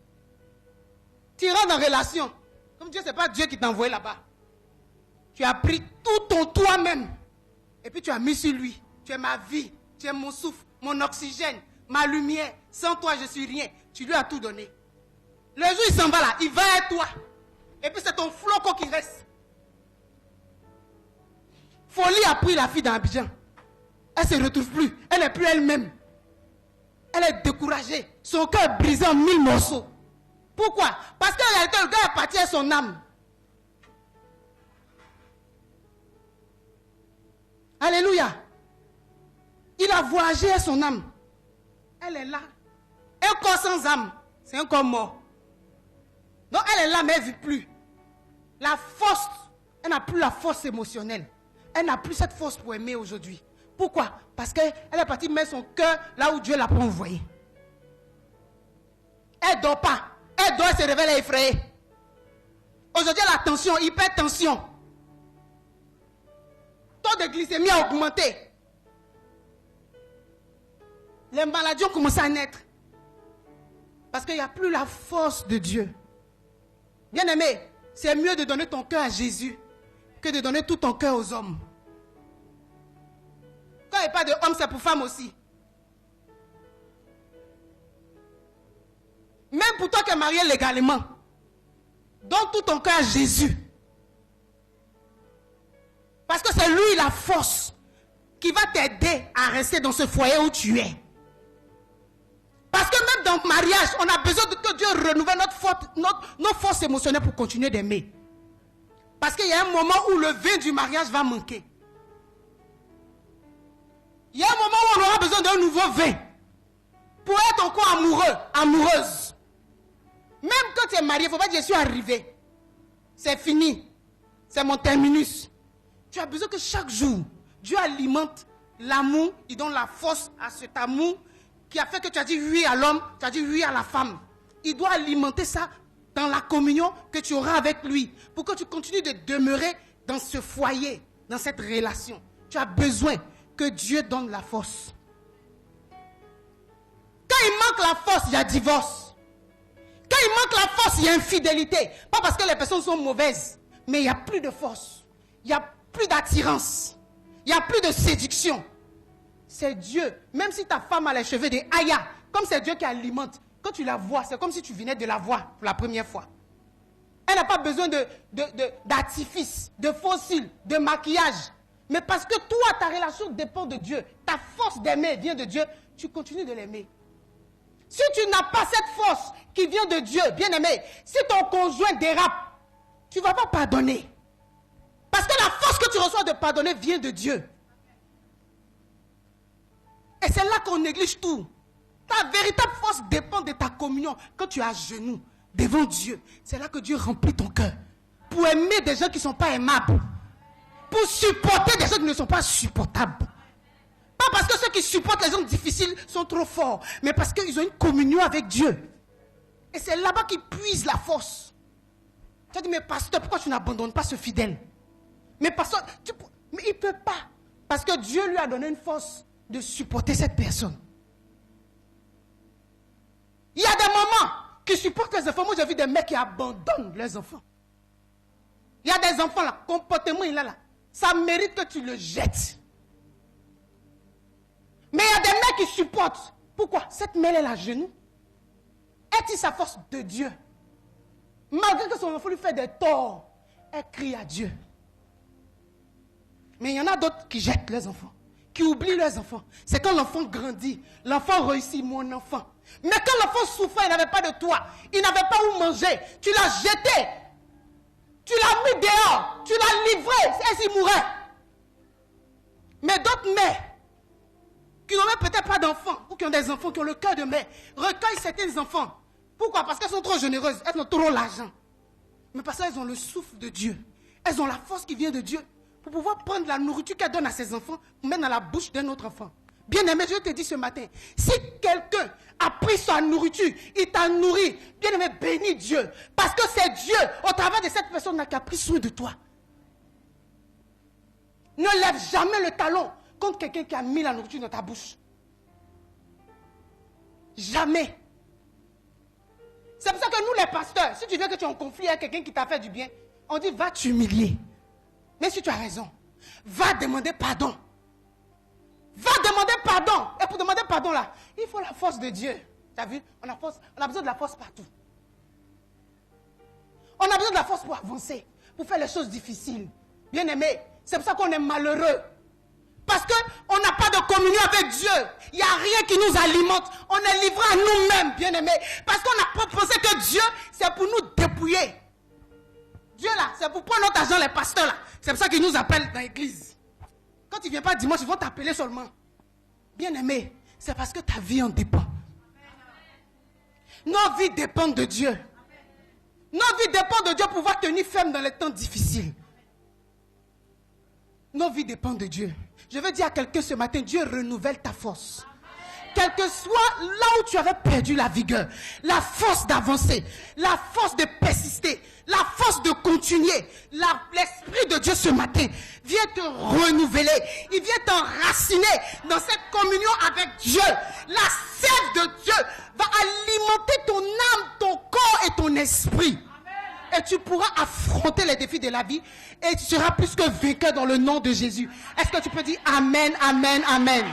Tu rentres en relation. Comme Dieu, ce n'est pas Dieu qui t'a envoyé là-bas. Tu as pris tout ton toi-même. Et puis tu as mis sur lui. Tu es ma vie. Tu es mon souffle, mon oxygène, ma lumière. Sans toi, je suis rien. Tu lui as tout donné. Le jour, il s'en va là. Il va être toi. Et puis c'est ton flocon qui reste. Folie a pris la fille dans Abidjan. Elle ne se retrouve plus. Elle n'est plus elle-même. Elle est découragée. Son cœur est brisé en 1000 morceaux. Pourquoi? Parce qu'en réalité, le gars est parti à son âme. Alléluia. Il a voyagé à son âme. Elle est là. Un corps sans âme, c'est un corps mort. Donc elle est là, mais elle ne vit plus. La force, elle n'a plus la force émotionnelle. Elle n'a plus cette force pour aimer aujourd'hui. Pourquoi? Parce qu'elle est partie mettre son cœur là où Dieu l'a pas envoyé. Elle ne dort pas. Elle dort, elle se réveille, elle est effrayée. Aujourd'hui, elle a tension, hypertension. Taux de glycémie a augmenté. Les maladies ont commencé à naître. Parce qu'il n'y a plus la force de Dieu. Bien aimé, c'est mieux de donner ton cœur à Jésus que de donner tout ton cœur aux hommes. Quand il n'y a pas de homme, c'est pour femme aussi. Même pour toi qui es marié légalement, donne tout ton cœur à Jésus. Parce que c'est lui la force qui va t'aider à rester dans ce foyer où tu es. Parce que même dans le mariage, on a besoin que Dieu renouvelle notre force émotionnelle pour continuer d'aimer. Parce qu'il y a un moment où le vin du mariage va manquer. Il y a un moment où on aura besoin d'un nouveau vin. Pour être encore amoureux, amoureuse. Même quand tu es marié, il ne faut pas dire je suis arrivé. C'est fini. C'est mon terminus. Tu as besoin que chaque jour, Dieu alimente l'amour, il donne la force à cet amour qui a fait que tu as dit oui à l'homme, tu as dit oui à la femme. Il doit alimenter ça dans la communion que tu auras avec lui pour que tu continues de demeurer dans ce foyer, dans cette relation. Tu as besoin que Dieu donne la force. Quand il manque la force, il y a divorce. Quand il manque la force, il y a infidélité. Pas parce que les personnes sont mauvaises, mais il n'y a plus de force. Il n'y a plus d'attirance. Il n'y a plus de séduction. C'est Dieu. Même si ta femme a les cheveux des Aya, comme c'est Dieu qui alimente, quand tu la vois, c'est comme si tu venais de la voir pour la première fois. Elle n'a pas besoin d'artifice, de fossiles, de maquillage. Mais parce que toi, ta relation dépend de Dieu. Ta force d'aimer vient de Dieu. Tu continues de l'aimer. Si tu n'as pas cette force qui vient de Dieu, bien aimé, si ton conjoint dérape, tu ne vas pas pardonner. Parce que la force que tu reçois de pardonner vient de Dieu. Et c'est là qu'on néglige tout. Ta véritable force dépend de ta communion. Quand tu es à genoux devant Dieu, c'est là que Dieu remplit ton cœur. Pour aimer des gens qui ne sont pas aimables. Pour supporter des gens qui ne sont pas supportables. Pas parce que ceux qui supportent les gens difficiles sont trop forts, mais parce qu'ils ont une communion avec Dieu. Et c'est là-bas qu'ils puisent la force. Tu as dit, mais pasteur, pourquoi tu n'abandonnes pas ce fidèle? Mais pasteur, mais il ne peut pas. Parce que Dieu lui a donné une force de supporter cette personne. Il y a des moments qui supportent les enfants. Moi, j'ai vu des mecs qui abandonnent leurs enfants. Il y a des enfants là, comportement il est là. Ça mérite que tu le jettes. Mais il y a des mecs qui supportent. Pourquoi? Cette mère elle est à genoux. Elle tire sa force de Dieu. Malgré que son enfant lui fait des torts, elle crie à Dieu. Mais il y en a d'autres qui jettent leurs enfants, qui oublient leurs enfants. C'est quand l'enfant grandit, l'enfant réussit, mon enfant. Mais quand l'enfant souffrait, il n'avait pas de toit, il n'avait pas où manger, tu l'as jeté, tu l'as mis dehors, tu l'as livré, et s'il mourait. Mais d'autres mères, qui n'ont même peut-être pas d'enfants, ou qui ont des enfants, qui ont le cœur de mère, recueillent certains enfants. Pourquoi? Parce qu'elles sont trop généreuses, elles ont trop l'argent. Mais parce qu'elles ont le souffle de Dieu. Elles ont la force qui vient de Dieu pour pouvoir prendre la nourriture qu'elles donnent à ses enfants pour mettre dans la bouche d'un autre enfant. Bien aimé, je te dis ce matin, si quelqu'un a pris sa nourriture, il t'a nourri, bien aimé, bénis Dieu. Parce que c'est Dieu, au travers de cette personne-là, qui a pris soin de toi. Ne lève jamais le talon contre quelqu'un qui a mis la nourriture dans ta bouche. Jamais. C'est pour ça que nous les pasteurs, si tu veux que tu aies un conflit avec quelqu'un qui t'a fait du bien, on dit va t'humilier. Mais si tu as raison, va demander pardon. Va demander pardon. Et pour demander pardon là, il faut la force de Dieu. Tu as vu? On a besoin de la force partout. On a besoin de la force pour avancer, pour faire les choses difficiles. Bien aimé, c'est pour ça qu'on est malheureux. Parce qu'on n'a pas de communion avec Dieu. Il n'y a rien qui nous alimente. On est livré à nous-mêmes, bien aimés. Parce qu'on a pas pensé que Dieu, c'est pour nous dépouiller. Dieu là, c'est pour prendre notre argent, les pasteurs là. C'est pour ça qu'ils nous appellent dans l'église. Quand tu ne viens pas dimanche, ils vont t'appeler seulement. Bien aimé, c'est parce que ta vie en dépend. Nos vies dépendent de Dieu. Nos vies dépendent de Dieu pour pouvoir tenir ferme dans les temps difficiles. Nos vies dépendent de Dieu. Je veux dire à quelqu'un ce matin, Dieu renouvelle ta force. Quel que soit là où tu avais perdu la vigueur, la force d'avancer, la force de persister, la force de continuer, l'Esprit de Dieu ce matin vient te renouveler. Il vient t'enraciner dans cette communion avec Dieu. La sève de Dieu va alimenter ton âme, ton corps et ton esprit. Et tu pourras affronter les défis de la vie et tu seras plus que vainqueur dans le nom de Jésus. Est-ce que tu peux dire Amen, Amen, Amen?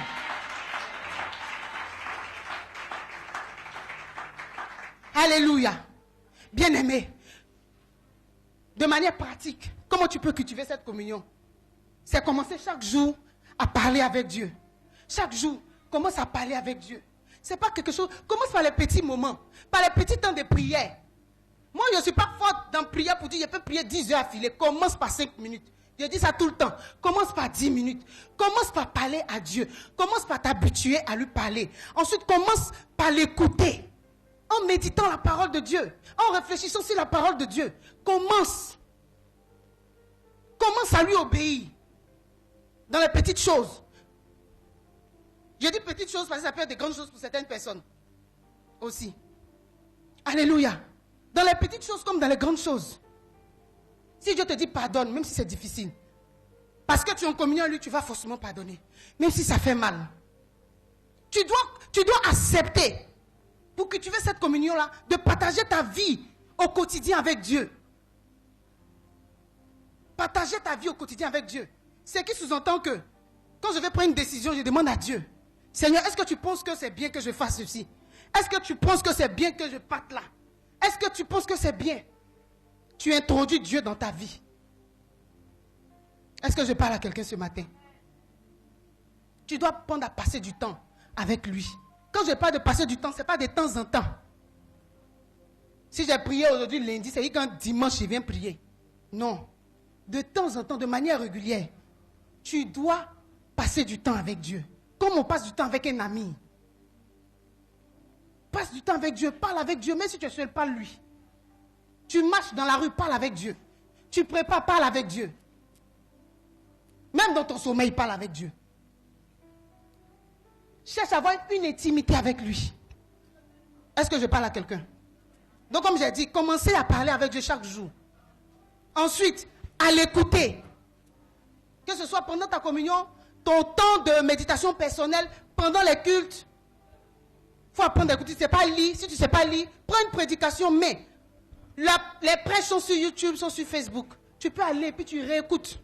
Alléluia. Bien-aimé, de manière pratique, comment tu peux cultiver cette communion? C'est commencer chaque jour à parler avec Dieu. Chaque jour, commence à parler avec Dieu. C'est pas quelque chose, commence par les petits moments, par les petits temps de prière. Moi, je ne suis pas forte dans prière pour dire, je peux prier 10 heures affilées. Commence par 5 minutes. Je dis ça tout le temps. Commence par 10 minutes. Commence par parler à Dieu. Commence par t'habituer à lui parler. Ensuite, commence par l'écouter. En méditant la parole de Dieu. En réfléchissant sur la parole de Dieu. Commence. Commence à lui obéir. Dans les petites choses. Je dis petites choses parce que ça peut être des grandes choses pour certaines personnes. Aussi. Alléluia. Dans les petites choses comme dans les grandes choses. Si Dieu te dit pardonne, même si c'est difficile. Parce que tu es en communion avec lui, tu vas forcément pardonner. Même si ça fait mal. Tu dois accepter, pour que tu fasses cette communion-là, de partager ta vie au quotidien avec Dieu. Partager ta vie au quotidien avec Dieu. C'est qui sous-entend que, quand je vais prendre une décision, je demande à Dieu, Seigneur, est-ce que tu penses que c'est bien que je fasse ceci? Est-ce que tu penses que c'est bien que je parte là? Est-ce que tu penses que c'est bien? Tu introduis Dieu dans ta vie. Est-ce que je parle à quelqu'un ce matin? Tu dois apprendre à passer du temps avec lui. Quand je parle de passer du temps, ce n'est pas de temps en temps. Si j'ai prié aujourd'hui lundi, c'est quand dimanche je viens prier. Non. De temps en temps, de manière régulière, tu dois passer du temps avec Dieu. Comme on passe du temps avec un ami. Passe du temps avec Dieu, parle avec Dieu, même si tu es seul, parle-lui. Tu marches dans la rue, parle avec Dieu. Tu prépares, parle avec Dieu. Même dans ton sommeil, parle avec Dieu. Cherche à avoir une intimité avec lui. Est-ce que je parle à quelqu'un? Donc comme j'ai dit, commencez à parler avec Dieu chaque jour. Ensuite, à l'écouter. Que ce soit pendant ta communion, ton temps de méditation personnelle, pendant les cultes. Il faut apprendre à écouter. Si tu ne sais pas lire, si tu ne sais pas lire, prends une prédication, mais les prêches sont sur YouTube, sont sur Facebook. Tu peux aller et puis tu réécoutes.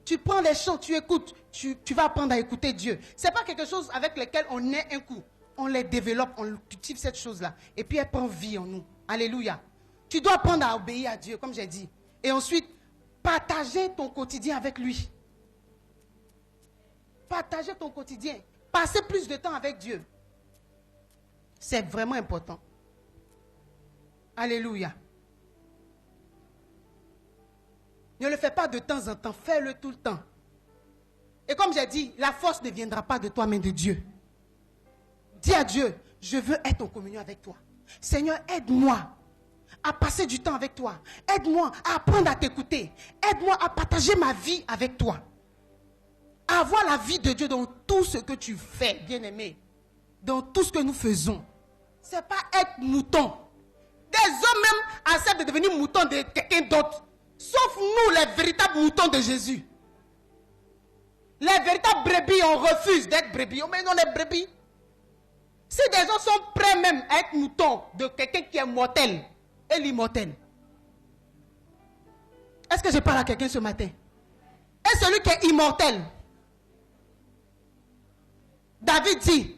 Tu prends les chants, tu écoutes. Tu vas apprendre à écouter Dieu. Ce n'est pas quelque chose avec lequel on est un coup. on les développe, on cultive cette chose-là. Et puis elle prend vie en nous. Alléluia. Tu dois apprendre à obéir à Dieu, comme j'ai dit. Et ensuite, partager ton quotidien avec lui. Partager ton quotidien. Passer plus de temps avec Dieu. C'est vraiment important. Alléluia. Ne le fais pas de temps en temps, fais-le tout le temps. Et comme j'ai dit, la force ne viendra pas de toi, mais de Dieu. Dis à Dieu, je veux être en communion avec toi. Seigneur, aide-moi à passer du temps avec toi. Aide-moi à apprendre à t'écouter. Aide-moi à partager ma vie avec toi. À avoir la vie de Dieu dans tout ce que tu fais, bien-aimé. Dans tout ce que nous faisons. Ce n'est pas être mouton. Des hommes même acceptent de devenir moutons de quelqu'un d'autre. Sauf nous, les véritables moutons de Jésus. Les véritables brebis, on refuse d'être brebis. Mais non, les brebis. Si des gens sont prêts même à être moutons de quelqu'un qui est mortel et l'immortel. Est-ce que je parle à quelqu'un ce matin? Et celui qui est immortel. David dit,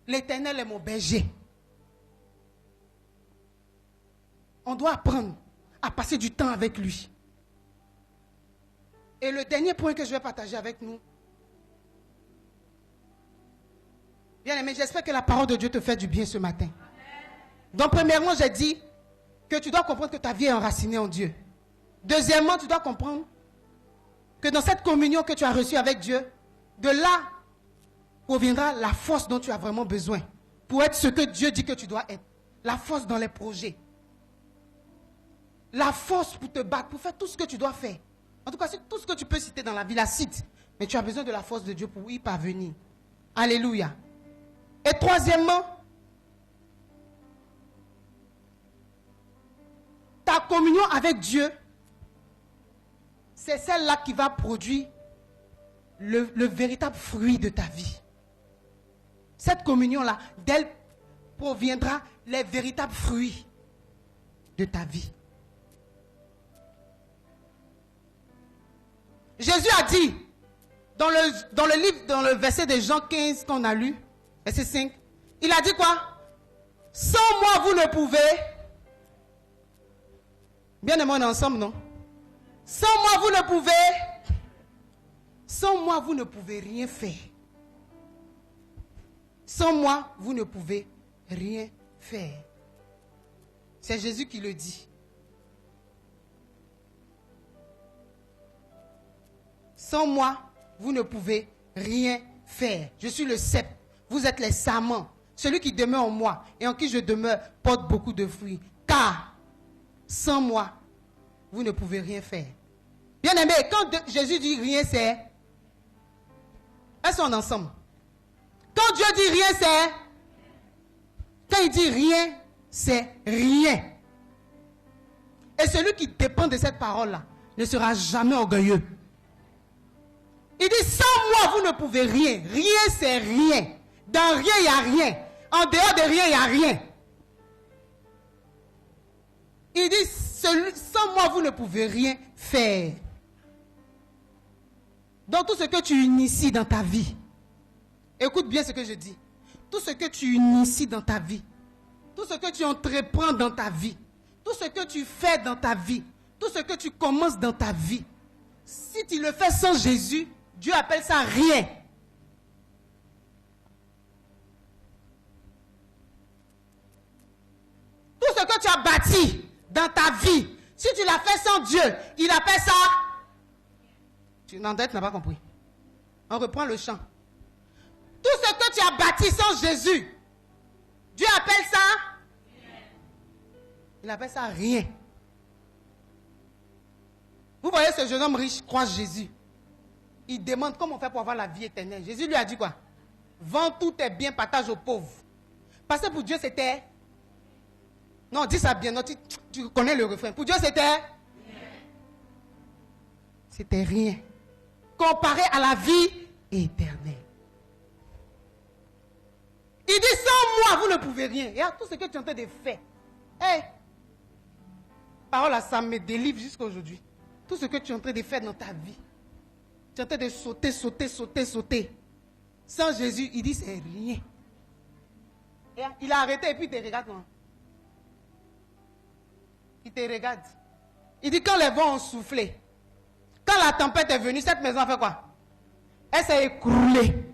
l'Éternel est mon berger. On doit apprendre à passer du temps avec lui. Et le dernier point que je vais partager avec nous. Bien aimé, j'espère que la parole de Dieu te fait du bien ce matin. Donc premièrement, j'ai dit que tu dois comprendre que ta vie est enracinée en Dieu. Deuxièmement, tu dois comprendre que dans cette communion que tu as reçue avec Dieu, de là proviendra la force dont tu as vraiment besoin pour être ce que Dieu dit que tu dois être. La force dans les projets. La force pour te battre, pour faire tout ce que tu dois faire. En tout cas, c'est tout ce que tu peux citer dans la vie, la cite. Mais tu as besoin de la force de Dieu pour y parvenir. Alléluia. Et troisièmement, ta communion avec Dieu, c'est celle-là qui va produire le véritable fruit de ta vie. Cette communion-là, d'elle proviendra les véritables fruits de ta vie. Jésus a dit, dans le livre, dans le verset de Jean 15 qu'on a lu, verset 5, il a dit quoi? Sans moi, vous ne pouvez. Bien aimé, on est ensemble, non? Sans moi, vous ne pouvez. Sans moi, vous ne pouvez rien faire. Sans moi, vous ne pouvez rien faire. C'est Jésus qui le dit. Sans moi, vous ne pouvez rien faire. Je suis le cep. Vous êtes les sarments. Celui qui demeure en moi et en qui je demeure porte beaucoup de fruits. Car, sans moi, vous ne pouvez rien faire. Bien aimé, quand Jésus dit rien, c'est... Est-ce qu'on est ensemble? Quand Dieu dit rien, c'est... Quand il dit rien, c'est rien. Et celui qui dépend de cette parole-là ne sera jamais orgueilleux. Il dit, sans moi, vous ne pouvez rien. Rien, c'est rien. Dans rien, il n'y a rien. En dehors de rien, il n'y a rien. Il dit, sans moi, vous ne pouvez rien faire. Dans tout ce que tu inities dans ta vie, écoute bien ce que je dis. Tout ce que tu inities dans ta vie, tout ce que tu entreprends dans ta vie, tout ce que tu fais dans ta vie, tout ce que tu commences dans ta vie, si tu le fais sans Jésus, Dieu appelle ça rien. Tout ce que tu as bâti dans ta vie, si tu l'as fait sans Dieu, il appelle ça... Tu n'as pas compris. On reprend le chant. Tout ce que tu as bâti sans Jésus, Dieu appelle ça... Il appelle ça rien. Vous voyez ce jeune homme riche croise Jésus. Il demande comment on fait pour avoir la vie éternelle. Jésus lui a dit quoi? Vends tous tes biens, partage aux pauvres. Parce que pour Dieu c'était... Non, dis ça bien. Non, tu connais le refrain. Pour Dieu c'était... C'était rien. Comparé à la vie éternelle. Il dit sans moi vous ne pouvez rien. Et à tout ce que tu es en train de faire. Hey, parole à ça me délivre jusqu'à aujourd'hui. Tout ce que tu es en train de faire dans ta vie. Tu es en train de sauter. Sans Jésus, il dit c'est rien. Et il a arrêté et puis il te regarde. Non? Il te regarde. Il dit quand les vents ont soufflé, quand la tempête est venue, cette maison a fait quoi? Elle s'est écroulée.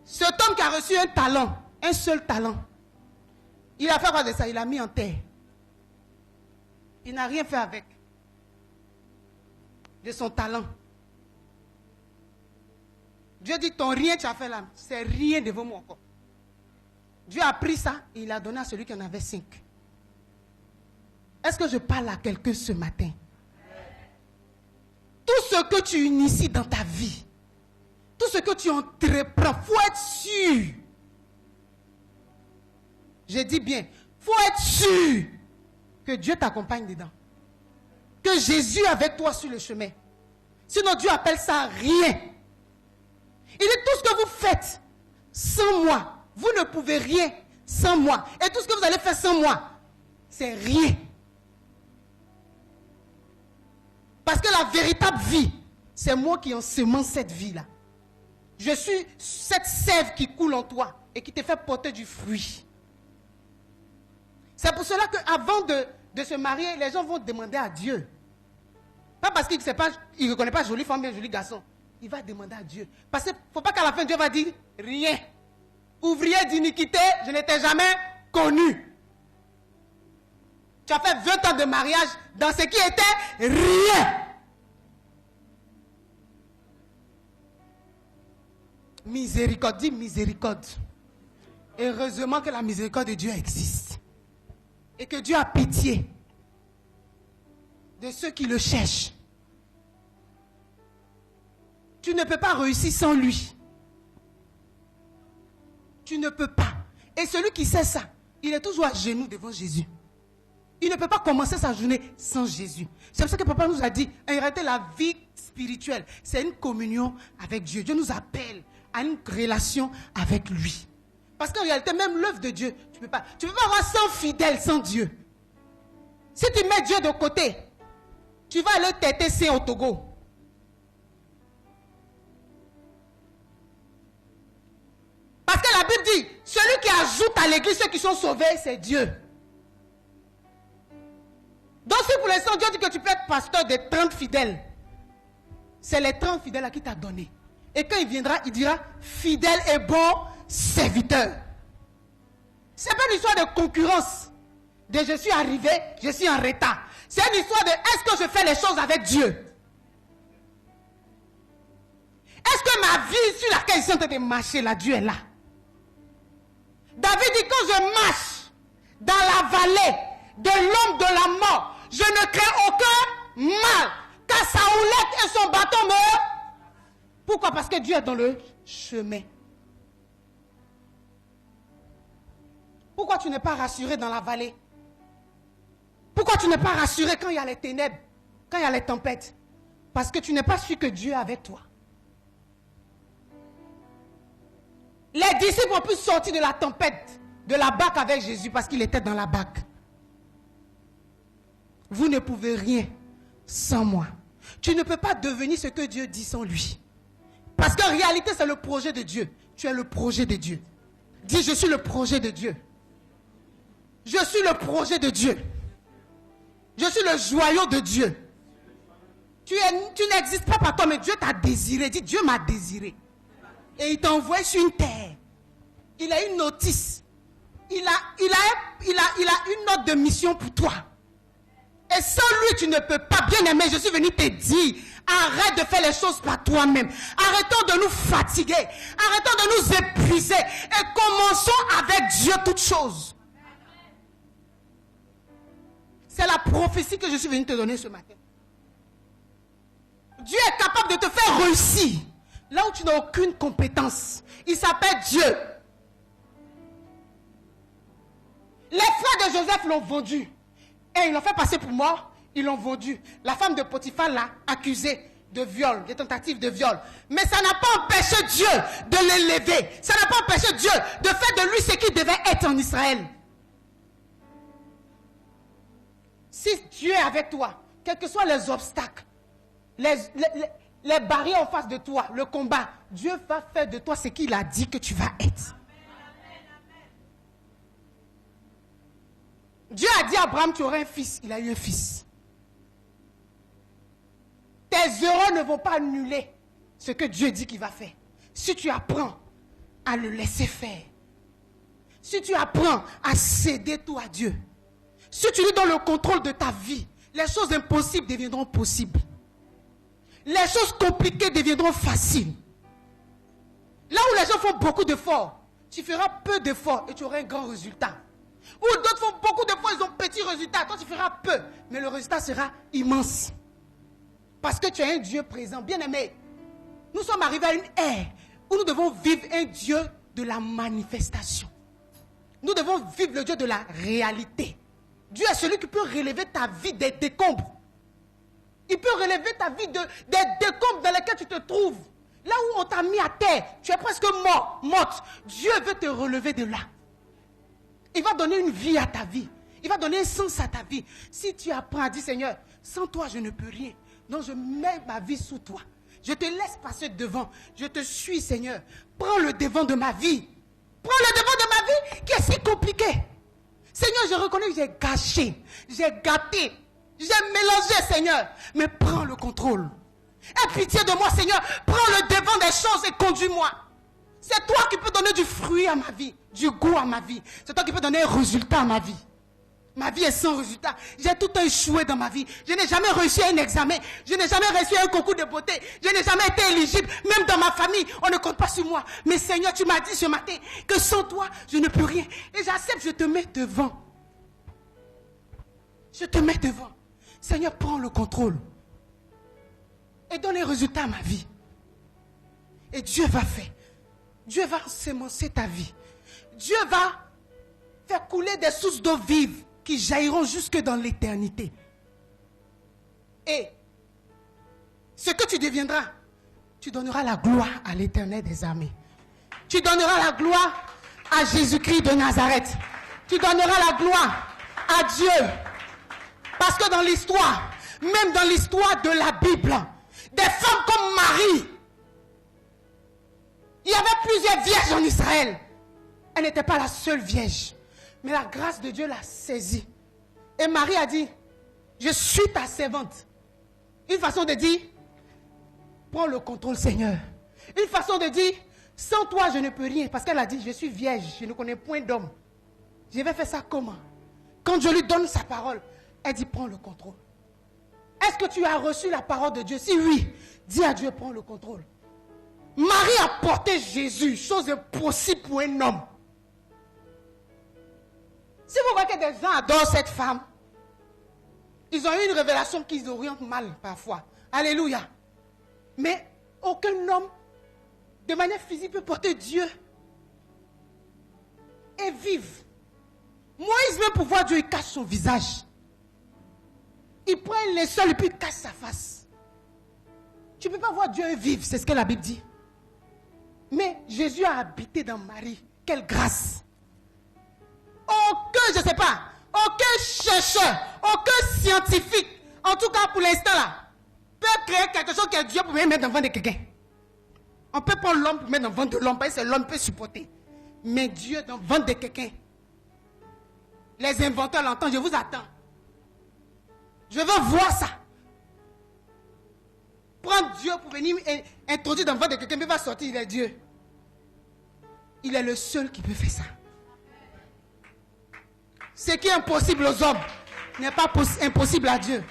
Cet homme qui a reçu un talent, un seul talent, il a fait quoi de ça? Il l'a mis en terre. Il n'a rien fait avec de son talent. Dieu dit, ton rien tu as fait là, c'est rien devant moi encore. Dieu a pris ça et il a donné à celui qui en avait 5. Est-ce que je parle à quelqu'un ce matin? Tout ce que tu inities dans ta vie, tout ce que tu entreprends, il faut être sûr. Je dis bien, il faut être sûr que Dieu t'accompagne dedans. Que Jésus est avec toi sur le chemin. Sinon Dieu appelle ça rien. Il dit tout ce que vous faites sans moi, vous ne pouvez rien sans moi. Et tout ce que vous allez faire sans moi, c'est rien. Parce que la véritable vie, c'est moi qui ensemence cette vie-là. Je suis cette sève qui coule en toi et qui te fait porter du fruit. C'est pour cela qu'avant de se marier, les gens vont demander à Dieu. Pas parce qu'il ne reconnaît pas jolie femme et joli garçon. Il va demander à Dieu. Parce qu'il ne faut pas qu'à la fin, Dieu va dire rien. Ouvrier d'iniquité, je n'étais jamais connu. Tu as fait 20 ans de mariage dans ce qui était rien. Miséricorde, dis miséricorde. Heureusement que la miséricorde de Dieu existe. Et que Dieu a pitié de ceux qui le cherchent. Tu ne peux pas réussir sans lui. Tu ne peux pas. Et celui qui sait ça, il est toujours à genoux devant Jésus. Il ne peut pas commencer sa journée sans Jésus. C'est pour ça que papa nous a dit, en réalité, la vie spirituelle, c'est une communion avec Dieu. Dieu nous appelle à une relation avec lui. Parce qu'en réalité, même l'œuvre de Dieu, tu ne peux pas avoir 100 fidèles sans Dieu. Si tu mets Dieu de côté, tu vas aller têter saint au Togo. Parce que la Bible dit, celui qui ajoute à l'église ceux qui sont sauvés, c'est Dieu. Donc si pour l'instant Dieu dit que tu peux être pasteur de 30 fidèles, c'est les 30 fidèles à qui t'a donné. Et quand il viendra, il dira, fidèle et bon serviteur. Ce n'est pas une histoire de concurrence, de je suis arrivé, je suis en retard. C'est une histoire de est-ce que je fais les choses avec Dieu? Est-ce que ma vie sur laquelle je suis en train de marcher, là, Dieu est là? David dit, quand je marche dans la vallée de l'ombre de la mort, je ne crains aucun mal, car sa houlette et son bâton me... Pourquoi? Parce que Dieu est dans le chemin. Pourquoi tu n'es pas rassuré dans la vallée? Pourquoi tu n'es pas rassuré quand il y a les ténèbres, quand il y a les tempêtes? Parce que tu n'es pas sûr que Dieu est avec toi. Les disciples ont pu sortir de la tempête, de la barque avec Jésus parce qu'il était dans la barque. Vous ne pouvez rien sans moi. Tu ne peux pas devenir ce que Dieu dit sans lui. Parce qu'en réalité, c'est le projet de Dieu. Tu es le projet de Dieu. Dis, je suis le projet de Dieu. Je suis le projet de Dieu. Je suis le joyau de Dieu. Tu n'existes pas par toi, mais Dieu t'a désiré. Dis, Dieu m'a désiré. Et il t'a envoyé sur une terre. Il a une notice. Il a une note de mission pour toi. Et sans lui, tu ne peux pas. Bien aimé, je suis venu te dire, arrête de faire les choses par toi-même. Arrêtons de nous fatiguer. Arrêtons de nous épuiser. Et commençons avec Dieu toutes choses. C'est la prophétie que je suis venu te donner ce matin. Dieu est capable de te faire réussir là où tu n'as aucune compétence. Il s'appelle Dieu. Les frères de Joseph l'ont vendu. Et ils l'ont fait passer pour mort. Ils l'ont vendu. La femme de Potiphar l'a accusé de viol, de tentative de viol. Mais ça n'a pas empêché Dieu de l'élever. Ça n'a pas empêché Dieu de faire de lui ce qu'il devait être en Israël. Si Dieu est avec toi, quels que soient les obstacles, les barrières en face de toi, le combat, Dieu va faire de toi ce qu'il a dit que tu vas être. Dieu a dit à Abraham, tu auras un fils. Il a eu un fils. Tes erreurs ne vont pas annuler ce que Dieu dit qu'il va faire. Si tu apprends à le laisser faire, si tu apprends à céder tout à Dieu, si tu lui donnes le contrôle de ta vie, les choses impossibles deviendront possibles. Les choses compliquées deviendront faciles. Là où les gens font beaucoup d'efforts, tu feras peu d'efforts et tu auras un grand résultat. Ou d'autres font beaucoup d'efforts, ils ont petit résultat. Toi, tu feras peu, mais le résultat sera immense. Parce que tu es un Dieu présent. Bien aimé, nous sommes arrivés à une ère où nous devons vivre un Dieu de la manifestation. Nous devons vivre le Dieu de la réalité. Dieu est celui qui peut relever ta vie des décombres. Il peut relever ta vie des décombres dans lesquels tu te trouves. Là où on t'a mis à terre, tu es presque mort, morte. Dieu veut te relever de là. Il va donner une vie à ta vie. Il va donner un sens à ta vie. Si tu apprends à dire, Seigneur, sans toi je ne peux rien. Donc je mets ma vie sous toi. Je te laisse passer devant. Je te suis, Seigneur. Prends le devant de ma vie. Prends le devant de ma vie qui est si compliquée. Seigneur, je reconnais que j'ai gâché. J'ai gâté. J'ai mélangé, Seigneur. Mais prends le contrôle. Aie pitié de moi, Seigneur. Prends le devant des choses et conduis-moi. C'est toi qui peux donner du fruit à ma vie, du goût à ma vie. C'est toi qui peux donner un résultat à ma vie. Ma vie est sans résultat. J'ai tout échoué dans ma vie. Je n'ai jamais réussi un examen. Je n'ai jamais réussi un concours de beauté. Je n'ai jamais été éligible. Même dans ma famille, on ne compte pas sur moi. Mais Seigneur, tu m'as dit ce matin que sans toi, je ne peux rien. Et j'accepte, je te mets devant. Je te mets devant. Seigneur, prends le contrôle. Et donne les résultats à ma vie. Et Dieu va faire. Dieu va semencer ta vie. Dieu va faire couler des sources d'eau vive qui jailliront jusque dans l'éternité. Et ce que tu deviendras, tu donneras la gloire à l'Éternel des armées. Tu donneras la gloire à Jésus-Christ de Nazareth. Tu donneras la gloire à Dieu. Parce que dans l'histoire, même dans l'histoire de la Bible, des femmes comme Marie, il y avait plusieurs vierges en Israël. Elle n'était pas la seule vierge. Mais la grâce de Dieu l'a saisie. Et Marie a dit, je suis ta servante. Une façon de dire, prends le contrôle, Seigneur. Une façon de dire, sans toi je ne peux rien. Parce qu'elle a dit, je suis vierge, je ne connais point d'homme. Je vais faire ça comment? Quand je lui donne sa parole, elle dit, prends le contrôle. Est-ce que tu as reçu la parole de Dieu? Si oui, dis à Dieu, prends le contrôle. Marie a porté Jésus, chose impossible pour un homme. Si vous voyez que des gens adorent cette femme, ils ont eu une révélation qu'ils orientent mal parfois. Alléluia. Mais aucun homme, de manière physique, peut porter Dieu et vivre. Moïse, même pour voir Dieu, il cache son visage. Il prend un linceul et puis il cache sa face. Tu ne peux pas voir Dieu et vivre, c'est ce que la Bible dit. Mais Jésus a habité dans Marie. Quelle grâce. Aucun, je ne sais pas, aucun chercheur, aucun scientifique, en tout cas pour l'instant là, peut créer quelque chose que Dieu pouvait mettre dans le ventre de quelqu'un. On peut prendre l'homme pour mettre dans le ventre de l'homme, parce que l'homme peut supporter. Mais Dieu dans le ventre de quelqu'un, les inventeurs l'entendent, je vous attends. Je veux voir ça. Prendre Dieu pour venir introduire dans le ventre de quelqu'un, mais il va sortir, il est Dieu. Il est le seul qui peut faire ça. Ce qui est impossible aux hommes n'est pas impossible à Dieu.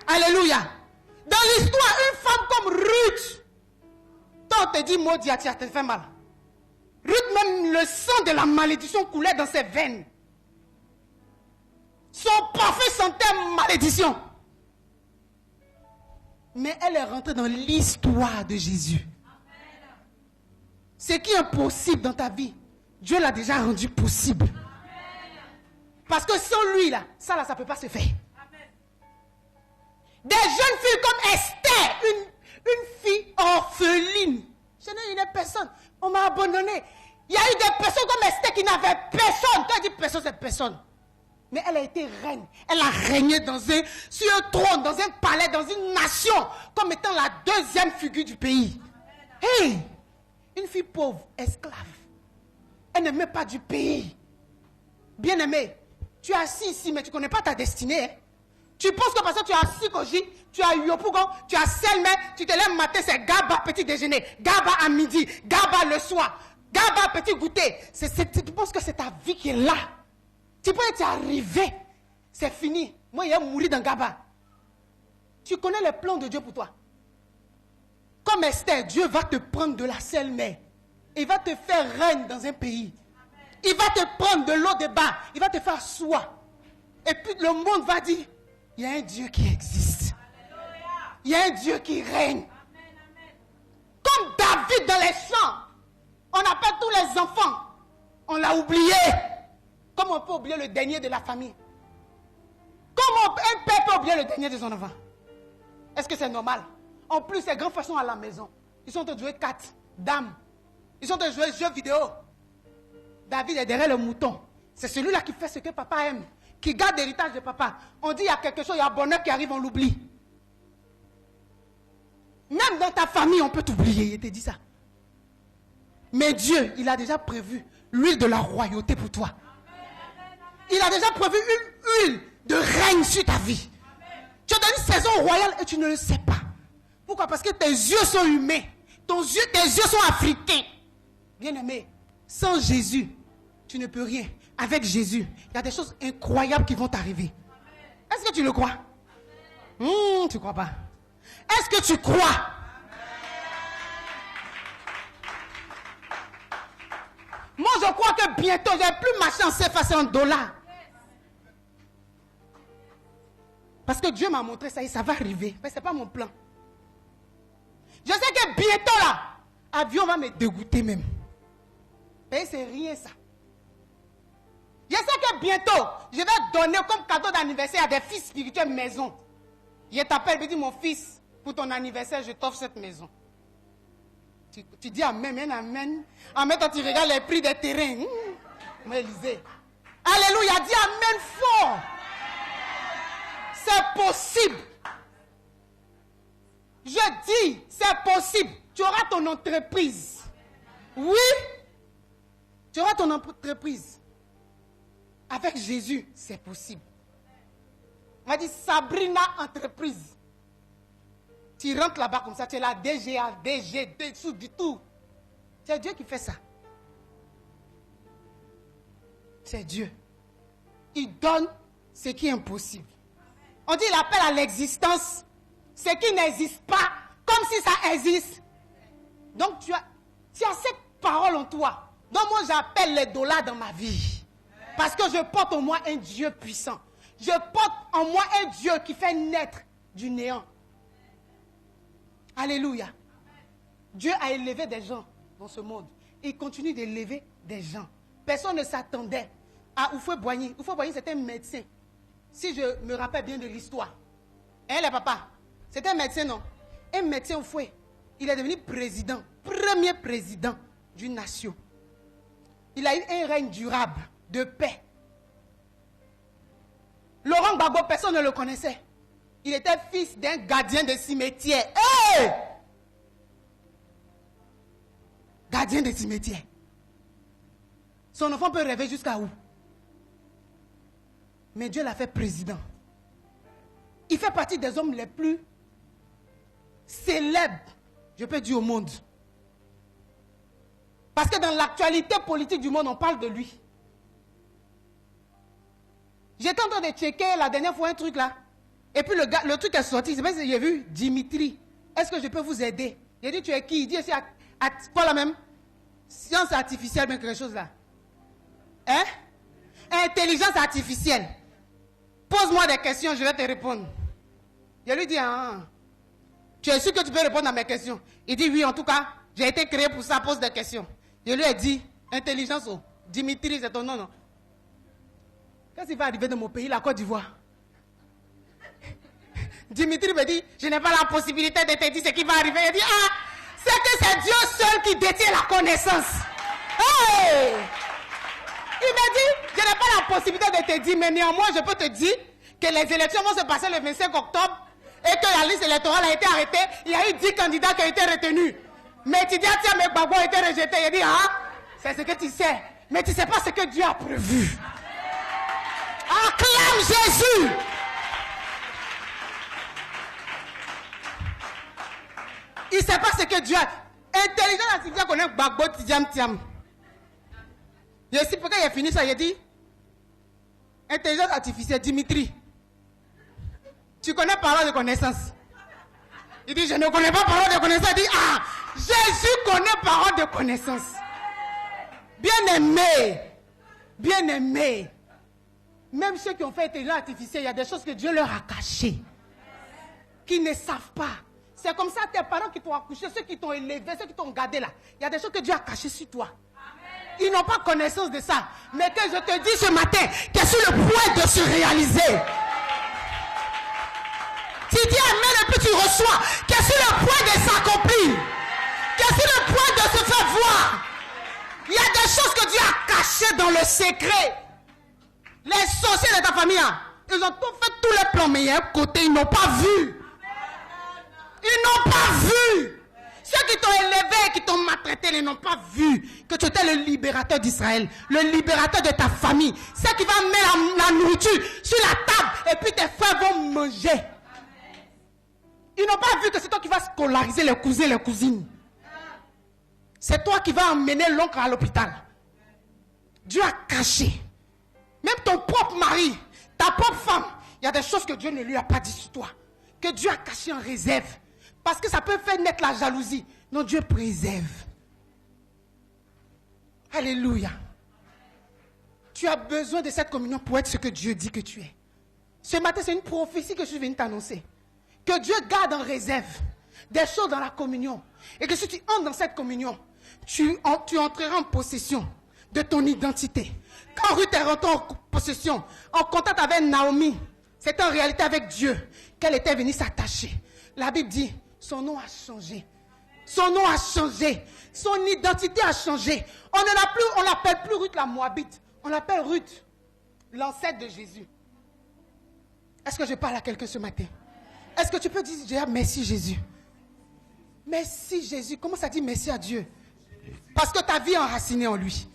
Alléluia. Dans l'histoire, une femme comme Ruth, quand on te dit maudit, ça te fait mal. Ruth, même le sang de la malédiction coulait dans ses veines. Son parfum sentait malédiction. Mais elle est rentrée dans l'histoire de Jésus. Ce qui est impossible dans ta vie, Dieu l'a déjà rendu possible. Parce que sans lui, là, ça ne peut pas se faire. Des jeunes filles comme Esther, une fille orpheline. Je n'ai personne. On m'a abandonné. Il y a eu des personnes comme Esther qui n'avaient personne. Quand je dis personne, c'est personne. Mais elle a été reine. Elle a régné sur un trône, dans un palais, dans une nation, comme étant la deuxième figure du pays. Hey! Une fille pauvre, esclave. Elle n'aimait pas du pays. Bien-aimé, tu es assis ici, mais tu ne connais pas ta destinée. Hein? Tu penses que parce que tu as Sikoji, tu as Yopougon, tu as Selmer, tu te lèves matin, c'est Gaba petit déjeuner, Gaba à midi, Gaba le soir, Gaba petit goûter. Tu penses que c'est ta vie qui est là. Tu peux être arrivé, c'est fini. Moi, il a mouru dans Gaba. Tu connais les plans de Dieu pour toi. Comme Esther, Dieu va te prendre de la Selmer. Il va te faire reine dans un pays. Il va te prendre de l'eau de bas. Il va te faire soi. Et puis le monde va dire, il y a un Dieu qui existe. Il y a un Dieu qui règne. Comme David dans les champs. On appelle tous les enfants. On l'a oublié. Comme on peut oublier le dernier de la famille. Comment un père peut oublier le dernier de son enfant? Est-ce que c'est normal? En plus, ces grands frères sont à la maison. Ils sont en train de jouer cartes, dames. Ils sont en train de jouer jeux vidéo. David est derrière le mouton. C'est celui-là qui fait ce que papa aime. Qui garde l'héritage de papa. On dit il y a quelque chose, il y a un bonheur qui arrive, on l'oublie. Même dans ta famille, on peut t'oublier. Il te dit ça. Mais Dieu, il a déjà prévu l'huile de la royauté pour toi. Il a déjà prévu une huile de règne sur ta vie. Tu as une saison royale et tu ne le sais pas. Pourquoi? Parce que tes yeux sont humains. Tes yeux sont africains. Bien-aimé, sans Jésus, tu ne peux rien. Avec Jésus, il y a des choses incroyables qui vont t'arriver. Est-ce que tu le crois? Tu ne crois pas? Est-ce que tu crois? Moi, je crois que bientôt, je ne vais plus marcher en CFA, c'est en dollars. Parce que Dieu m'a montré ça et ça va arriver. Mais ce n'est pas mon plan. Je sais que bientôt, là, l'avion va me dégoûter même. Mais c'est rien ça. Je sais que bientôt, je vais donner comme cadeau d'anniversaire à des fils spirituels maison. Je t'appelle et dis, mon fils, pour ton anniversaire, je t'offre cette maison. Tu dis amen, amen. En même temps, tu regardes les prix des terrains. Mais Élisée. Alléluia, dis amen fort. C'est possible. Je dis, c'est possible. Tu auras ton entreprise. Oui. Tu auras ton entreprise. Avec Jésus, c'est possible. On m'a dit Sabrina Entreprise. Tu rentres là-bas comme ça, tu es là, DGA, DG, dessous du tout. C'est Dieu qui fait ça. C'est Dieu. Il donne ce qui est impossible. On dit il appelle à l'existence ce qui n'existe pas, comme si ça existe. Donc tu as cette parole en toi. Donc moi j'appelle les dollars dans ma vie. Parce que je porte en moi un Dieu puissant. Je porte en moi un Dieu qui fait naître du néant. Alléluia. Dieu a élevé des gens dans ce monde. Il continue d'élever des gens. Personne ne s'attendait à Houphouët-Boigny. Houphouët-Boigny, c'était un médecin. Si je me rappelle bien de l'histoire. Hein, les papas? C'était un médecin, non? Un médecin Houphouët. Il est devenu président. Premier président d'une nation. Il a eu un règne durable, de paix. Laurent Gbagbo, personne ne le connaissait. Il était fils d'un gardien de cimetière. Hey! Gardien de cimetière. Son enfant peut rêver jusqu'à où? Mais Dieu l'a fait président. Il fait partie des hommes les plus célèbres, je peux dire, au monde. Parce que dans l'actualité politique du monde, on parle de lui. J'étais en train de checker la dernière fois un truc là. Et puis le truc est sorti. C'est parce que j'ai vu Dimitri. Est-ce que je peux vous aider? J'ai dit, tu es qui? Il dit, c'est quoi la même? Science artificielle, bien quelque chose là. Hein? Intelligence artificielle. Pose-moi des questions, je vais te répondre. Je lui dis, tu es sûr que tu peux répondre à mes questions? Il dit, oui, en tout cas, j'ai été créé pour ça, pose des questions. Je lui ai dit, intelligence, Dimitri, c'est ton nom, non? Qu'est-ce qui va arriver dans mon pays, la Côte d'Ivoire? Dimitri me dit, je n'ai pas la possibilité de te dire ce qui va arriver. Il dit, c'est que c'est Dieu seul qui détient la connaissance. Hey! me dis, je n'ai pas la possibilité de te dire, mais néanmoins, je peux te dire que les élections vont se passer le 25 octobre et que la liste électorale a été arrêtée. Il y a eu 10 candidats qui ont été retenus. Mais tu dis, tiens, mes babos ont été rejetés. Il dit, ah, c'est ce que tu sais. Mais tu ne sais pas ce que Dieu a prévu. Acclame Jésus. Il ne sait pas ce que Dieu a. Intelligent artificiel connaît Gbagbo Tidiam Tiam. Je sais pourquoi il a fini ça. Il a dit, intelligence artificielle, Dimitri. Tu connais parole de connaissance. Il dit, je ne connais pas parole de connaissance. Il dit, ah, Jésus connaît parole de connaissance. Bien-aimé. Bien-aimé. Même ceux qui ont fait intelligence artificielle, il y a des choses que Dieu leur a cachées. Qui ne savent pas. C'est comme ça, tes parents qui t'ont accouché, ceux qui t'ont élevé, ceux qui t'ont gardé là. Il y a des choses que Dieu a cachées sur toi. Ils n'ont pas connaissance de ça. Mais que je te dis ce matin, qu'ils sont sur le point de se réaliser. Tu dis amen et puis tu reçois. Qu'ils sont sur le point de s'accomplir. Qu'ils sont sur le point de se faire voir. Il y a des choses que Dieu a cachées dans le secret. Les sorciers de ta famille, ils ont tout fait tous les plans, mais il y a un côté, ils n'ont pas vu. Ils n'ont pas vu. Ceux qui t'ont élevé, qui t'ont maltraité, ils n'ont pas vu que tu étais le libérateur d'Israël, le libérateur de ta famille. Ceux qui vont mettre la nourriture sur la table et puis tes frères vont manger. Ils n'ont pas vu que c'est toi qui vas scolariser les cousins et les cousines. C'est toi qui vas emmener l'oncle à l'hôpital. Dieu a caché. Même ton propre mari, ta propre femme, il y a des choses que Dieu ne lui a pas dit sur toi. Que Dieu a caché en réserve. Parce que ça peut faire naître la jalousie. Non, Dieu préserve. Alléluia. Tu as besoin de cette communion pour être ce que Dieu dit que tu es. Ce matin, c'est une prophétie que je suis venu t'annoncer. Que Dieu garde en réserve des choses dans la communion. Et que si tu entres dans cette communion, tu entreras en possession de ton identité. Quand Ruth est rentrée en possession, en contact avec Naomi, c'était en réalité avec Dieu qu'elle était venue s'attacher. La Bible dit, son nom a changé. Son nom a changé. Son identité a changé. On l'appelle plus Ruth la Moabite. On l'appelle Ruth, l'ancêtre de Jésus. Est-ce que je parle à quelqu'un ce matin? Est-ce que tu peux dire merci Jésus? Merci Jésus. Comment ça dit merci à Dieu? Parce que ta vie est enracinée en lui.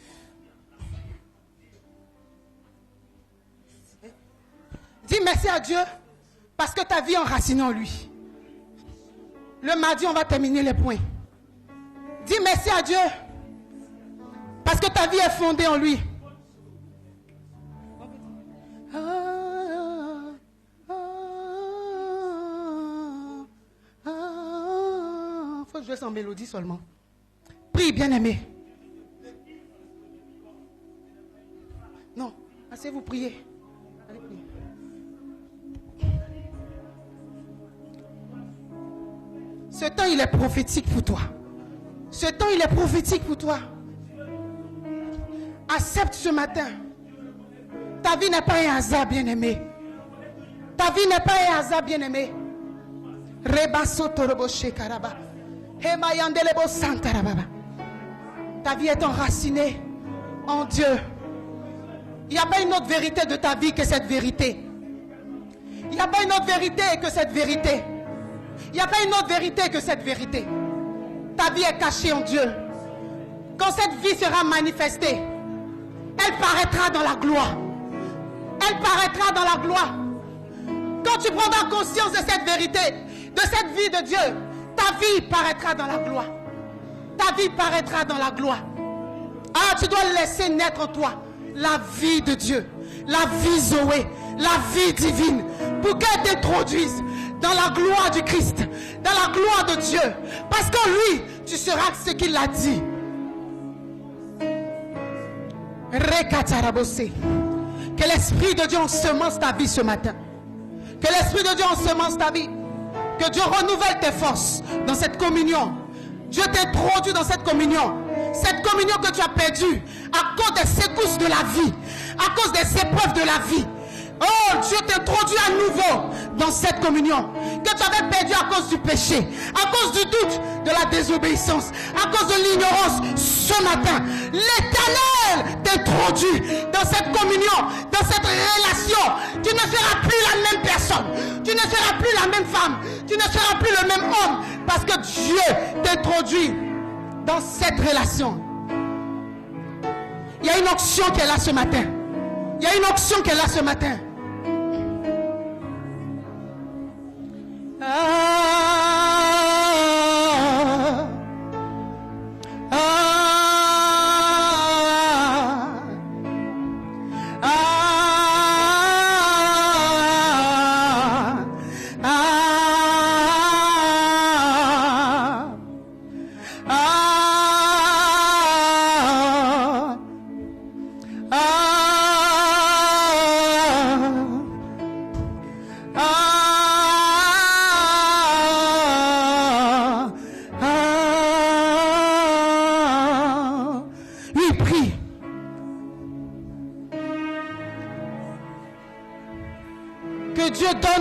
Dis merci à Dieu parce que ta vie est enracinée en lui. Le mardi, on va terminer les points. Dis merci à Dieu parce que ta vie est fondée en lui. Faut jouer sans mélodie seulement. Prie, bien-aimé. Non, asseyez-vous, priez. Allez, priez. Ce temps, il est prophétique pour toi. Ce temps, il est prophétique pour toi. Accepte ce matin. Ta vie n'est pas un hasard, bien-aimé. Ta vie n'est pas un hasard, bien-aimé. Ta vie est enracinée en Dieu. Il n'y a pas une autre vérité de ta vie que cette vérité. Il n'y a pas une autre vérité que cette vérité. Il n'y a pas une autre vérité que cette vérité. Ta vie est cachée en Dieu. Quand cette vie sera manifestée, elle paraîtra dans la gloire. Elle paraîtra dans la gloire. Quand tu prendras conscience de cette vérité, de cette vie de Dieu, ta vie paraîtra dans la gloire. Ta vie paraîtra dans la gloire. Ah, tu dois laisser naître en toi la vie de Dieu, la vie Zoé, la vie divine, pour qu'elle t'introduise dans la gloire du Christ, dans la gloire de Dieu. Parce qu'en lui, tu seras ce qu'il a dit. Que l'Esprit de Dieu ensemence ta vie ce matin. Que l'Esprit de Dieu ensemence ta vie. Que Dieu renouvelle tes forces dans cette communion. Dieu t'introduit dans cette communion. Cette communion que tu as perdue à cause des secousses de la vie, à cause des épreuves de la vie. Oh, Dieu t'introduit à nouveau dans cette communion, que tu avais perdu à cause du péché, à cause du doute, de la désobéissance, à cause de l'ignorance, ce matin, l'Éternel t'introduit dans cette communion, dans cette relation. Tu ne seras plus la même personne, tu ne seras plus la même femme, tu ne seras plus le même homme, parce que Dieu t'introduit dans cette relation. Il y a une onction qui est là ce matin. Il y a une onction qui est là ce matin.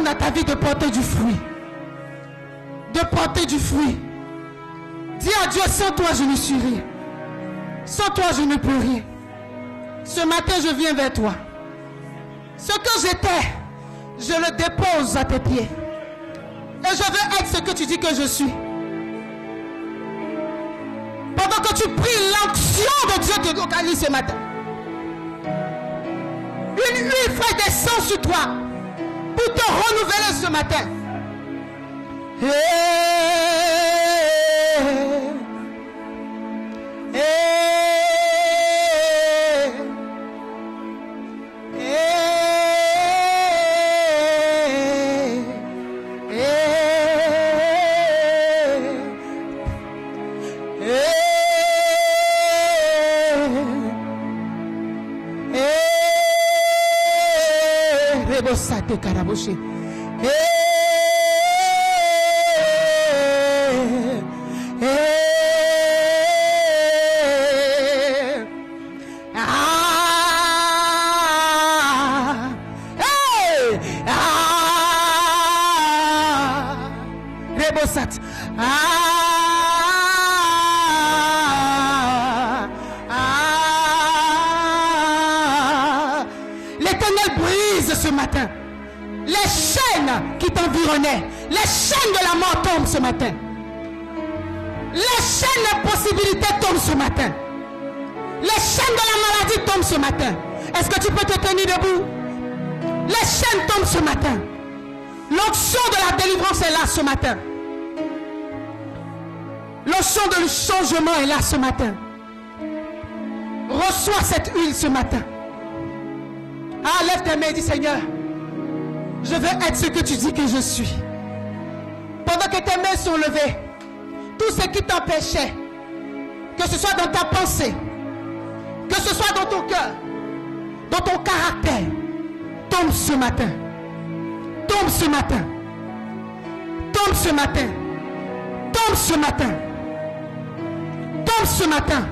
À ta vie de porter du fruit. De porter du fruit. Dis à Dieu, sans toi je ne suis rien. Sans toi je ne peux rien. Ce matin je viens vers toi. Ce que j'étais, je le dépose à tes pieds. Et je veux être ce que tu dis que je suis. Pendant que tu pries, l'onction de Dieu te localise ce matin. Une huile fraîche descend sur toi pour te renouveler ce matin. Rebosate caraboche. Rebosate. L'Éternel brise ce matin les chaînes qui t'environnaient. Les chaînes de la mort tombent ce matin. Les chaînes de possibilités tombent ce matin. Les chaînes de la maladie tombent ce matin. Est-ce que tu peux te tenir debout? Les chaînes tombent ce matin. L'onction de la délivrance est là ce matin. L'onction de changement est là ce matin. Reçois cette huile ce matin. Ah, lève tes mains et dis, Seigneur, je veux être ce que tu dis que je suis. Pendant que tes mains sont levées, tout ce qui t'empêchait, que ce soit dans ta pensée, que ce soit dans ton cœur, dans ton caractère, tombe ce matin. Tombe ce matin. Tombe ce matin. Tombe ce matin. Tombe ce matin.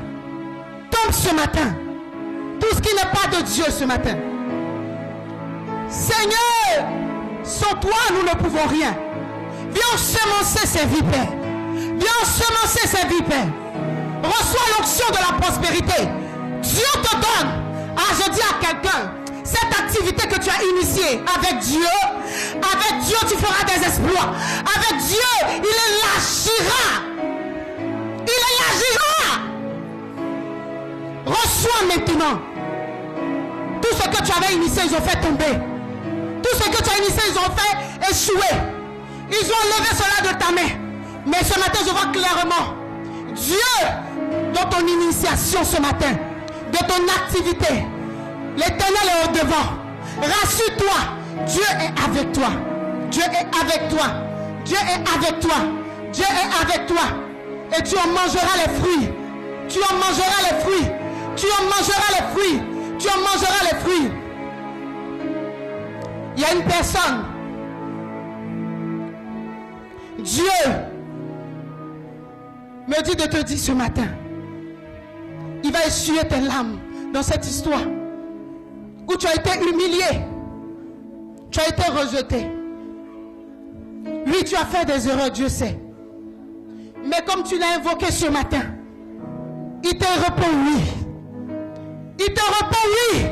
Tombe ce matin. Tout ce qui n'est pas de Dieu ce matin. Seigneur, sans toi nous ne pouvons rien. Viens semencer ces vipères. Viens semencer ces vipères. Reçois l'onction de la prospérité. Dieu te donne. Ah, je dis à quelqu'un, cette activité que tu as initiée avec Dieu tu feras des exploits. Avec Dieu, il élargira. Il élargira. Reçois maintenant. Tout ce que tu avais initié, ils ont fait tomber. Tout ce que tu as initié, ils ont fait échouer. Ils ont levé cela de ta main. Mais ce matin, je vois clairement Dieu, dans ton initiation ce matin, de ton activité, l'Éternel est au devant. Rassure-toi, Dieu est avec toi. Dieu est avec toi. Dieu est avec toi. Dieu est avec toi. Et tu en mangeras les fruits. Tu en mangeras les fruits. Tu en mangeras les fruits. Tu en mangeras les fruits. Il y a une personne. Dieu me dit de te dire ce matin, il va essuyer tes larmes dans cette histoire où tu as été humilié, tu as été rejeté, Oui, tu as fait des erreurs, Dieu sait. Mais comme tu l'as invoqué ce matin, il te répond oui. Il te répond oui.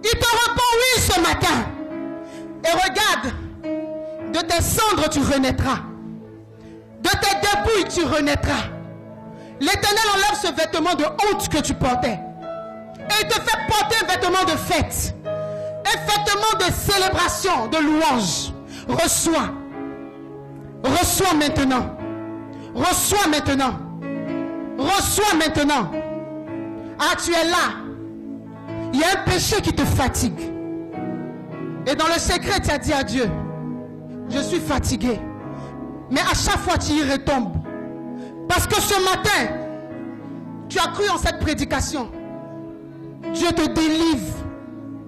Il te répond oui ce matin. Et regarde, de tes cendres tu renaîtras. De tes dépouilles tu renaîtras. L'Éternel enlève ce vêtement de honte que tu portais. Et il te fait porter un vêtement de fête. Un vêtement de célébration, de louange. Reçois. Reçois maintenant. Reçois maintenant. Reçois maintenant. Ah, tu es là. Il y a un péché qui te fatigue. Et dans le secret, tu as dit à Dieu, je suis fatigué. Mais à chaque fois, tu y retombes. Parce que ce matin, tu as cru en cette prédication. Dieu te délivre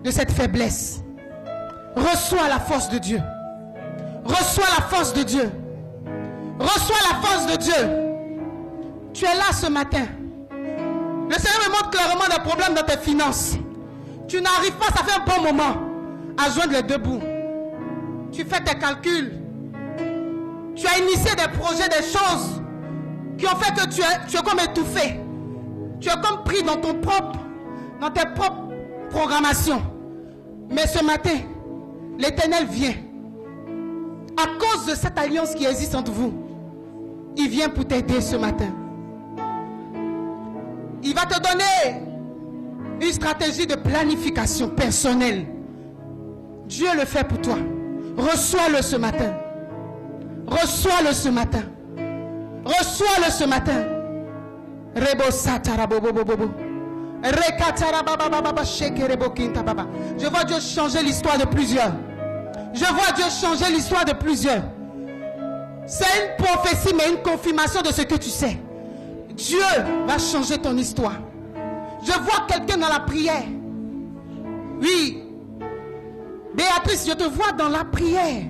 de cette faiblesse. Reçois la force de Dieu. Reçois la force de Dieu. Reçois la force de Dieu. Tu es là ce matin. Le Seigneur me montre clairement des problèmes dans tes finances. Tu n'arrives pas, ça fait un bon moment, à joindre les deux bouts. Tu fais tes calculs. Tu as initié des projets, des choses qui ont fait que tu es comme étouffé. Tu es comme pris dans tes propres programmations. Mais ce matin, l'Éternel vient. À cause de cette alliance qui existe entre vous, il vient pour t'aider ce matin. Il va te donner une stratégie de planification personnelle. Dieu le fait pour toi. Reçois-le ce matin. Reçois-le ce matin. Reçois-le ce matin. Je vois Dieu changer l'histoire de plusieurs. Je vois Dieu changer l'histoire de plusieurs. C'est une prophétie, mais une confirmation de ce que tu sais. Dieu va changer ton histoire. Je vois quelqu'un dans la prière. Oui. Béatrice, je te vois dans la prière.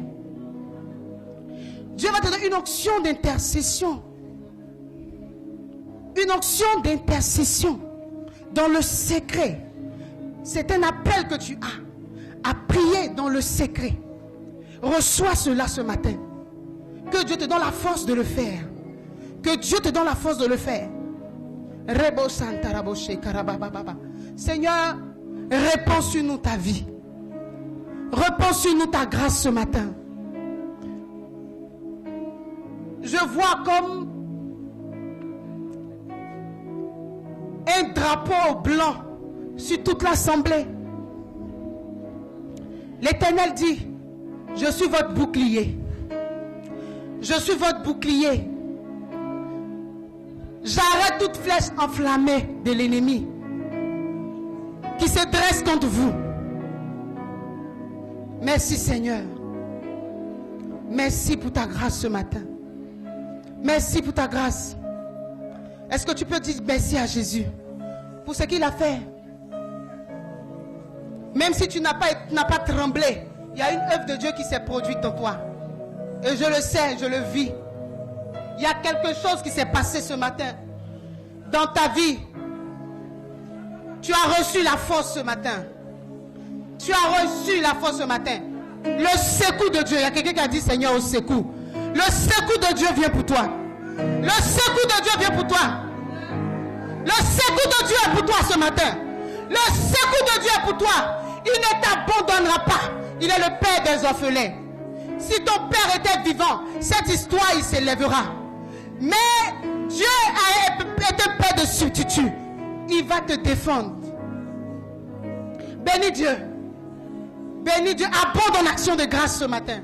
Dieu va te donner une onction d'intercession. Une onction d'intercession. Dans le secret. C'est un appel que tu as. À prier dans le secret. Reçois cela ce matin. Que Dieu te donne la force de le faire. Que Dieu te donne la force de le faire. Seigneur, répands sur nous ta vie. Répands sur nous ta grâce ce matin. Je vois comme un drapeau blanc sur toute l'assemblée. L'Éternel dit, je suis votre bouclier. Je suis votre bouclier. J'arrête toute flèche enflammée de l'ennemi qui se dresse contre vous. Merci Seigneur. Merci pour ta grâce ce matin. Merci pour ta grâce. Est-ce que tu peux dire merci à Jésus pour ce qu'il a fait? Même si tu n'as pas tremblé, il y a une œuvre de Dieu qui s'est produite en toi. Et je le sais, je le vis. Il y a quelque chose qui s'est passé ce matin dans ta vie. Tu as reçu la force ce matin. Tu as reçu la force ce matin. Le secours de Dieu. Il y a quelqu'un qui a dit Seigneur au secours. Le secours de Dieu vient pour toi. Le secours de Dieu vient pour toi. Le secours de Dieu est pour toi ce matin. Le secours de Dieu est pour toi. Il ne t'abandonnera pas. Il est le Père des orphelins. Si ton Père était vivant, cette histoire il s'élèvera. Mais Dieu est un Père de substitut. Il va te défendre. Bénis Dieu. Bénis Dieu. Apporte en action de grâce ce matin.